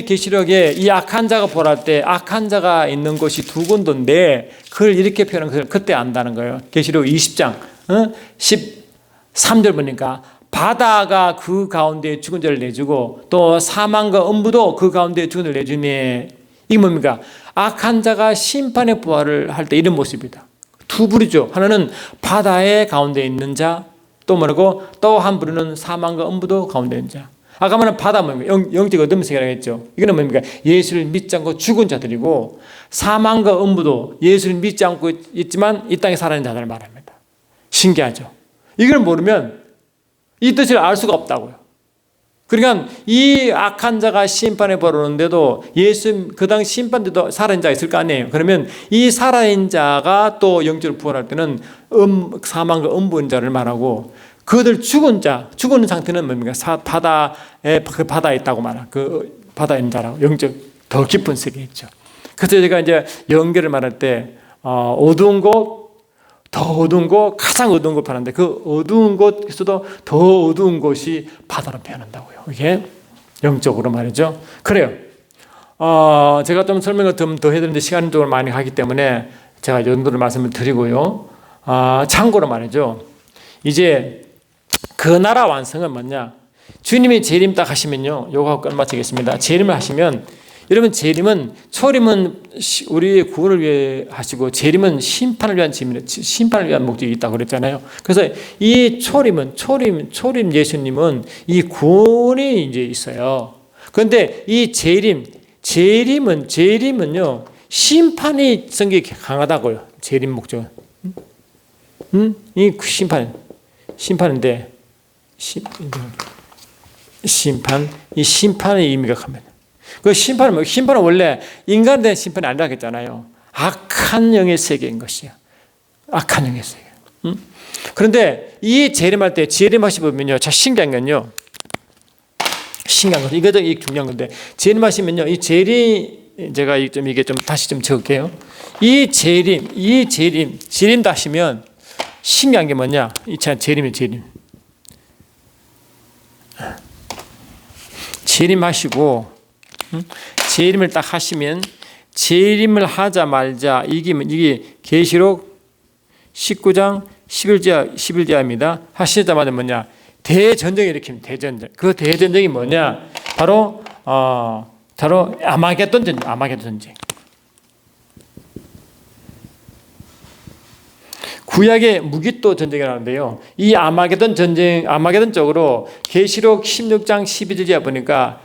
계시록에 이 악한 자가 부활할 때 악한 자가 있는 곳이 두 군데인데 그걸 이렇게 표현한 것을 그때 안다는 거예요. 계시록 20장 13절 보니까 바다가 그 가운데 죽은 자를 내주고 또 사망과 음부도 그 가운데 죽은 자를 내주니 이게 뭡니까? 악한 자가 심판의 부활을 할 때 이런 모습이다. 두 부류죠. 하나는 바다의 가운데 있는 자, 또 뭐라고? 또 한 부류는 사망과 음부도 가운데 있는 자. 아까 말한 바다 뭡니까? 영적 어둠 세계라고 했죠. 이거는 뭡니까? 예수를 믿지 않고 죽은 자들이고 사망과 음부도 예수를 믿지 않고 있지만 이 땅에 살아있는 자들을 말합니다. 신기하죠. 이걸 모르면 이 뜻을 알 수가 없다고요. 그러니까 이 악한 자가 심판에 벌어오는데도 예수 그 당시 심판 때도 살아있는 자가 있을 거 아니에요. 그러면 이 살아있는 자가 또 영적으로 부활할 때는 사망과 음부인 자를 말하고 그들 죽은 상태는 뭡니까? 바다에 있다고 말하는 그 바다에 있는 자라고 영적 더 깊은 세계에 있죠. 그래서 제가 이제 연결을 말할 때 어두운 곳 더 어두운 곳, 가장 어두운 곳 표현하는데 그 어두운 곳에서도 더 어두운 곳이 바다로 표현한다고요. 이게 영적으로 말이죠. 그래요. 제가 좀 설명을 좀 더 해야 되는데 시간이 좀 많이 가기 때문에 제가 이 정도로 말씀을 드리고요. 참고로 말이죠. 이제 그 나라 완성은 뭐냐? 주님이 재림 딱 하시면요. 요거 하고 끝마치겠습니다. 재림을 하시면 여러분 재림은 초림은 우리의 구원을 위해 하시고 재림은 심판을 위한 심판을 위한 목적이 있다고 그랬잖아요. 그래서 이 초림 예수님은 이 구원이 이제 있어요. 그런데 이 재림은요 심판이 성격이 강하다고요. 재림 목적은 이 심판인데 이 심판의 의미가 큽니다. 그 심판은 원래 인간에 대한 심판이 아니라 했잖아요. 악한 영의 세계인 것이야. 악한 영의 세계. 그런데 이 재림할 때 재림하시 보면요, 참 신기한 건요. 이거 되게 중요한 건데 재림하시면요, 이 재림 제가 이게 좀 다시 좀 적을게요. 이 재림 하시면 신기한 게 뭐냐? 이 참 재림하시고. 재림을 딱 하시면 재림을 하자 말자 이게 계시록 19장 11절입니다. 하시자마자 뭐냐? 대전쟁이 일으킵니다. 대전쟁. 그 대전쟁이 뭐냐? 바로 아마겟돈 전쟁. 구약의 무기토 전쟁이라는데요. 이 아마겟돈 쪽으로 계시록 16장 12절에 보니까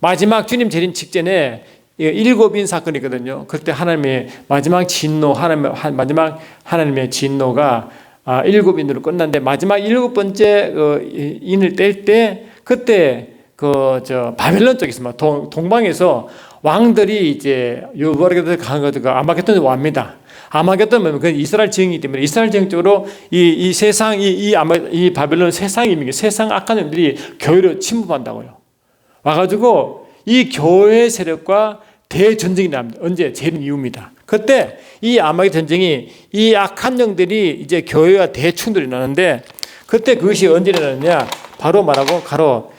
마지막 주님 재림 직전에 7인 사건이거든요. 그때 하나님의 마지막 진노, 마지막 하나님의 진노가 7인으로 끝났는데 마지막 7번째 인을 뗄 때 그때 바벨론 쪽에서 동방에서 왕들이 이제 유버르게도 강한 것들과 아마겟돈에 옵니다. 아마겟돈은 그 이스라엘 지형이기 때문에 이스라엘 지형 쪽으로 이 세상 이 바벨론 세상입니다. 세상 악한 놈들이 교회를 침범한다고요. 와가지고 이 교회 세력과 대전쟁이 납니다. 언제? 재림 이후입니다. 그때 이 아마겟 전쟁이 이 악한 영들이 이제 교회와 대충돌이 나는데 그때 그것이 언제 일어나느냐? 바로 말하고 가로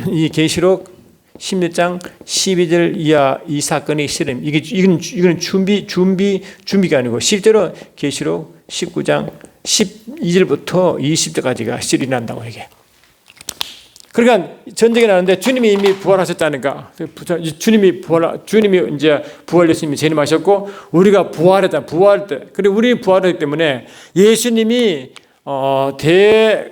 이 계시록 16장 12절 이하 이 사건의 실험. 이건 준비가 아니고 실제로 계시록 19장 12절부터 20절까지가 실이 난다고 이게. 그러니까 전쟁이 나는데 주님이 이미 부활하셨다니까. 주님이 이제 부활했으면 재림하셨고 우리가 부활했다. 부활 때. 그리고 우리 부활했기 때문에 예수님이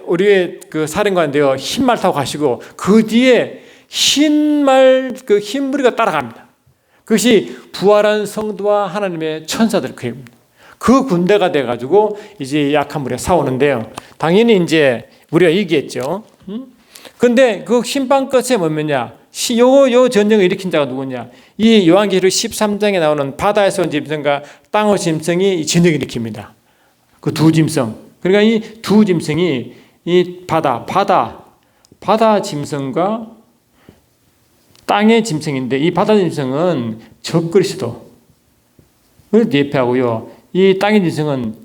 우리의 그 사령관 되어 흰말 타고 가시고 그 뒤에 흰말 그 흰무리가 따라갑니다. 그것이 부활한 성도와 하나님의 천사들 그 군대가 돼 가지고 이제 약한 무리가 싸우는데요. 당연히 이제 우리가 이기겠죠. 근데 그 흰방 끝에 뭐냐? 요 전쟁을 일으킨 자가 누구냐? 이 요한계시록 13장에 나오는 바다에서 온 짐승과 땅의 짐승이 전쟁을 일으킵니다. 그 두 짐승. 그러니까 이 두 짐승이 이 바다 짐승과 땅의 짐승인데 이 바다 짐승은 적그리스도를 예표하고요. 이 땅의 짐승은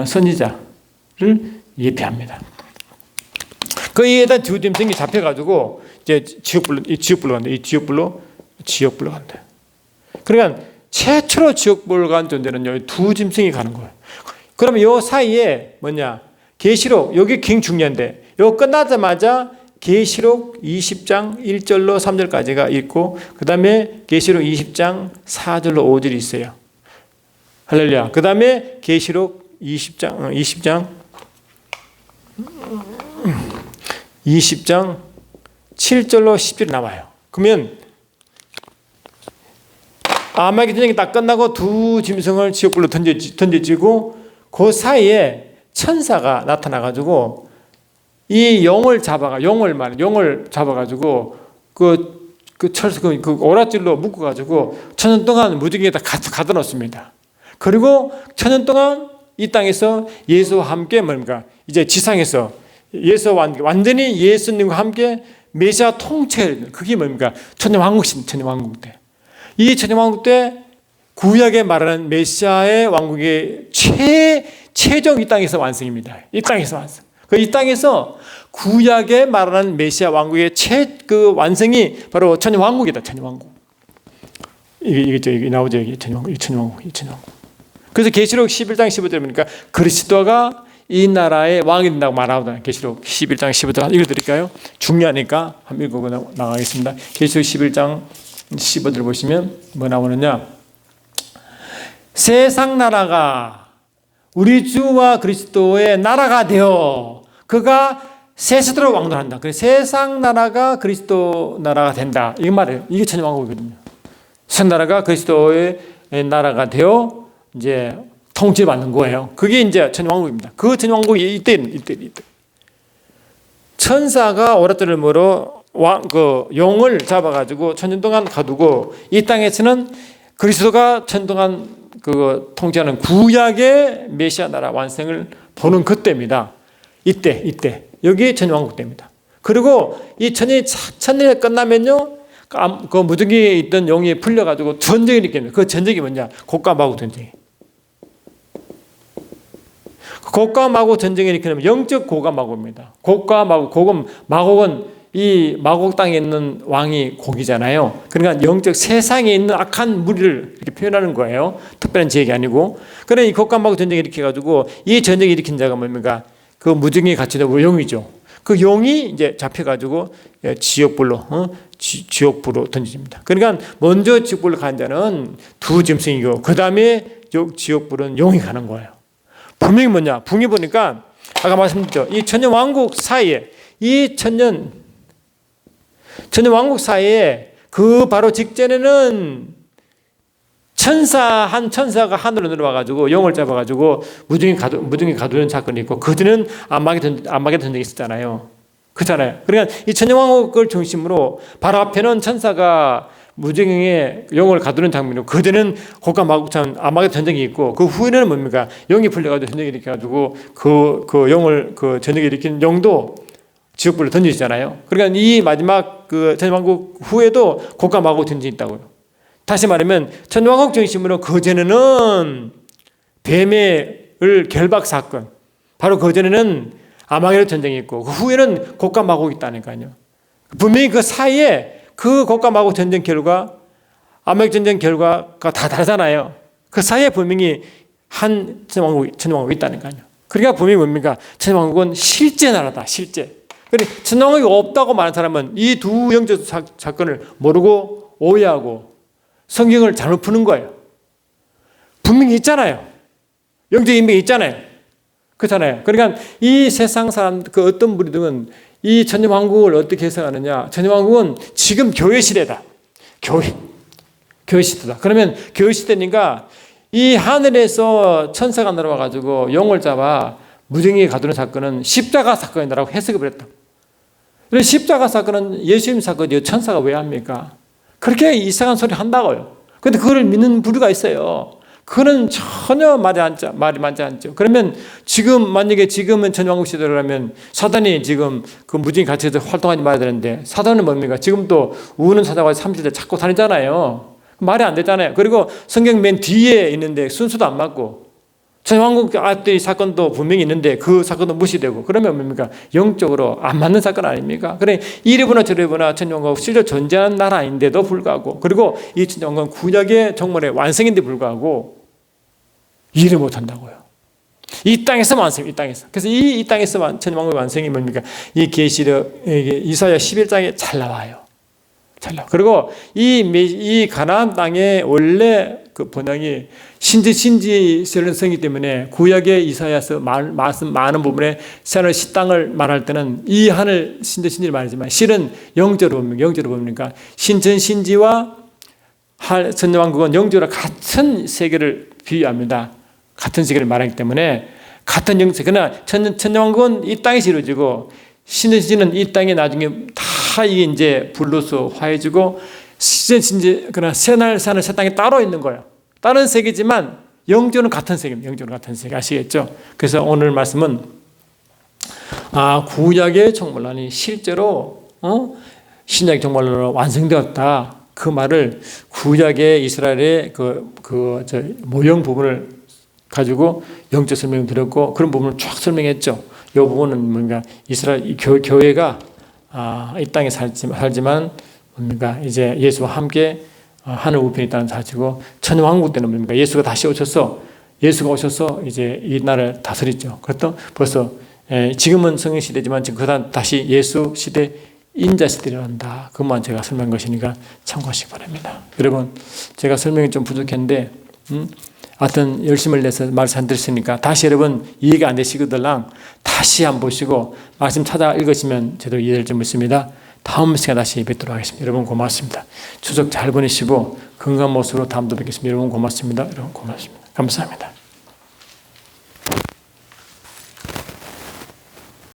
선지자를 예표합니다. 거기에다 두 짐승이 잡혀가지고 이제 지옥불로 간다. 이 지옥불로 간다. 그러니까 최초로 지옥불로 간 존재는 두 짐승이 가는 거예요. 그러면 요 사이에 뭐냐? 계시록 여기 굉장히 중요한데 요 끝나자마자 계시록 20장 1절로 3절까지가 있고 그 다음에 계시록 20장 4절로 5절이 있어요. 할렐루야. 그 다음에 계시록 20장 7절로 10절이 나와요. 그러면 아마겟 전쟁이 딱 끝나고 두 짐승을 지옥불로 던져지고 그 사이에 천사가 나타나가지고 이 용을 잡아가지고 그 오랏줄로 묶어가지고 천년 동안 무지개에다 가둬 놓습니다. 그리고 천년 동안 이 땅에서 예수와 함께 뭡니까? 이제 지상에서 예수와 완전히 예수님과 함께 메시아 통치. 그게 뭡니까? 천년왕국 때. 이 천년왕국 때 구약에 말하는 메시아의 왕국의 최종 이 땅에서 완성입니다. 이 땅에서 완성. 이 땅에서 구약에 말하는 메시아 왕국의 그 완성이 바로 천년왕국이다. 천년왕국. 이게 나오죠. 이게 천년왕국. 그래서 계시록 11장 15절 보니까 그리스도가 이 나라의 왕이 된다고 말하거든요. 계시록 11장 15절 읽어드릴까요? 중요하니까 한번 읽고 나가겠습니다. 계시록 11장 15절 보시면 뭐 나오느냐? 세상 나라가 우리 주와 그리스도의 나라가 되어 그가 세세대로 왕노한다. 그래서 세상 나라가 그리스도 나라가 된다. 이 말이에요. 이게 천년왕국이거든요. 세상 나라가 그리스도의 나라가 되어 이제 통치받는 거예요. 그게 이제 천년왕국입니다. 그 천년왕국이 이때. 천사가 오랏줄을 물어 그 용을 잡아가지고 천년 동안 가두고 이 땅에서는 그리스도가 천년 동안 그 통치하는 구약의 메시아 나라 완성을 보는 그때입니다. 이때 여기 천년왕국 때입니다. 그리고 이 천년이 끝나면요, 그 무더기에 있던 용이 풀려가지고 전쟁이 일으킵니다. 그 전쟁이 뭐냐? 곡과 마곡 전쟁이. 곡과 마곡 전쟁이 일으키면 영적 고가 마곡입니다. 곡과 마곡, 마곡은 이 마곡 땅에 있는 왕이 곡이잖아요. 그러니까 영적 세상에 있는 악한 무리를 이렇게 표현하는 거예요. 특별한 지역이 아니고. 그러니 이 곡과 마곡 전쟁이 일으켜가지고 이 전쟁을 일으킨 자가 뭡니까? 그 무증이 갇힌 용이죠. 그 용이 이제 잡혀가지고 지옥불로 던져집니다. 그러니까 먼저 지옥불로 간 자는 두 짐승이고 그 다음에 지옥불은 용이 가는 거예요. 분명히 뭐냐? 분명히 보니까 아까 말씀드렸죠. 이 천년왕국 사이에 이 천년왕국 사이에 그 바로 직전에는 한 천사가 하늘로 내려와가지고 영을 잡아가지고 무등이 가두는 사건이 있고 그 뒤는 안마겟 전쟁이 있었잖아요. 그렇잖아요. 그러니까 이 천년왕국을 중심으로 바로 앞에는 천사가 무지경에 영을 가두는 장면이고, 그전에는 고가 마국천 아마겟 전쟁이 있고, 그 후에는 뭡니까? 영이 풀려가지고 전쟁이 일으켜가지고 그 영을 그 전쟁을 일으킨 영도 지옥불로 던지시잖아요. 그러니까 이 마지막 그 천년왕국 후에도 고가 마국 전쟁이 있다고요. 다시 말하면 천년왕국 중심으로 그전에는 뱀의 결박 사건, 바로 그전에는 아마겟 전쟁이 있고, 그 후에는 고가 마국이 있다니까요. 분명히 그 사이에 그 고가 마국 전쟁 결과, 아마겟 전쟁 결과가 다 다르잖아요. 그 사이에 분명히 한 천년왕국이 있다니까요. 그러니까 분명히 뭡니까? 천년왕국은 실제 나라다, 실제. 그러니까 천년왕국이 없다고 말하는 사람은 이 두 영적 사건을 모르고 오해하고 성경을 잘못 푸는 거예요. 분명히 있잖아요. 영적 인명이 있잖아요. 그렇잖아요. 그러니까 이 세상 사람, 그 어떤 무리들은 이 천년왕국을 어떻게 해석하느냐. 천년왕국은 지금 교회 시대다. 교회 시대다. 그러면 교회 시대니까 이 하늘에서 천사가 내려와가지고 영을 잡아 무정에게 가두는 사건은 십자가 사건이라고 해석을 했다. 그래서 십자가 사건은 예수님 사건이요. 천사가 왜 합니까? 그렇게 이상한 소리 한다고요. 그런데 그걸 믿는 부류가 있어요. 그거는 전혀 말이 맞지 않죠. 그러면 만약에 지금은 천년왕국 시대라면 사단이 지금 그 무지개 갇혀서 활동하지 말아야 되는데, 사단은 뭡니까? 지금도 우는 사자가 30대 찾고 다니잖아요. 말이 안 되잖아요. 그리고 성경 맨 뒤에 있는데 순서도 안 맞고, 천년왕국 앞에 사건도 분명히 있는데 그 사건도 무시되고, 그러면 뭡니까? 영적으로 안 맞는 사건 아닙니까? 그래, 이리보나 저리보나 천년왕국 실제 존재하는 나라인데도 불구하고, 그리고 이 천년왕국은 구약의 정말의 완성인데 불구하고 이해를 못한다고요. 이 땅에서 완성, 이 땅에서. 그래서 이 땅에서 천년왕국의 완성이 뭡니까? 이 계시록 이사야 11장에 잘 나와요. 잘 나와. 그리고 이 가나안 땅에 원래 그 번역이 신지설성이기 때문에 구약의 이사야서 말씀 많은 부분에 하늘 식당을 말할 때는 이 하늘 신지를 말하지만 실은 영적으로 봅니까? 신천신지와 천년왕국은 영적으로 같은 세계를 비유합니다. 같은 세계를 말하기 때문에 같은 영세. 그러나 천년왕국은 이 땅에서 이루어지고 신천신지는 이 땅에 나중에 다 이게 이제 불로서 화해지고, 신천신지 그러나 새날 새 땅이 따로 있는 거예요. 다른 세계지만 영적으로는 같은 세계입니다. 영적으로 같은 세계. 아시겠죠? 그래서 오늘 말씀은 구약의 정말론이 실제로 신약의 정말론으로 완성되었다. 그 말을 구약의 이스라엘의 모형 부분을 가지고 영적 설명을 드렸고, 그런 부분을 쫙 설명했죠. 이 부분은 뭔가 이스라엘 교회가 이 땅에 살지만 뭡니까? 이제 예수와 함께 하늘 우편에 있다는 사실이고, 천년왕국 때는 뭡니까? 예수가 오셔서 이제 이 나라를 다스리죠. 그것도 벌써 지금은 성령 시대지만 지금 그다음 다시 예수 시대 인자 시대를 한다. 그것만 제가 설명한 것이니까 참고하시기 바랍니다. 여러분, 제가 설명이 좀 부족했는데 하여튼 열심을 내서 말씀 안 들으시니까 다시 여러분 이해가 안 되시거들랑 다시 한번 보시고 말씀 찾아 읽으시면 제대로 이해될 점 있습니다. 다음 시간에 다시 뵙도록 하겠습니다. 여러분 고맙습니다. 추석 잘 보내시고 건강한 모습으로 다음도 뵙겠습니다. 여러분 고맙습니다. 여러분 고맙습니다. 감사합니다.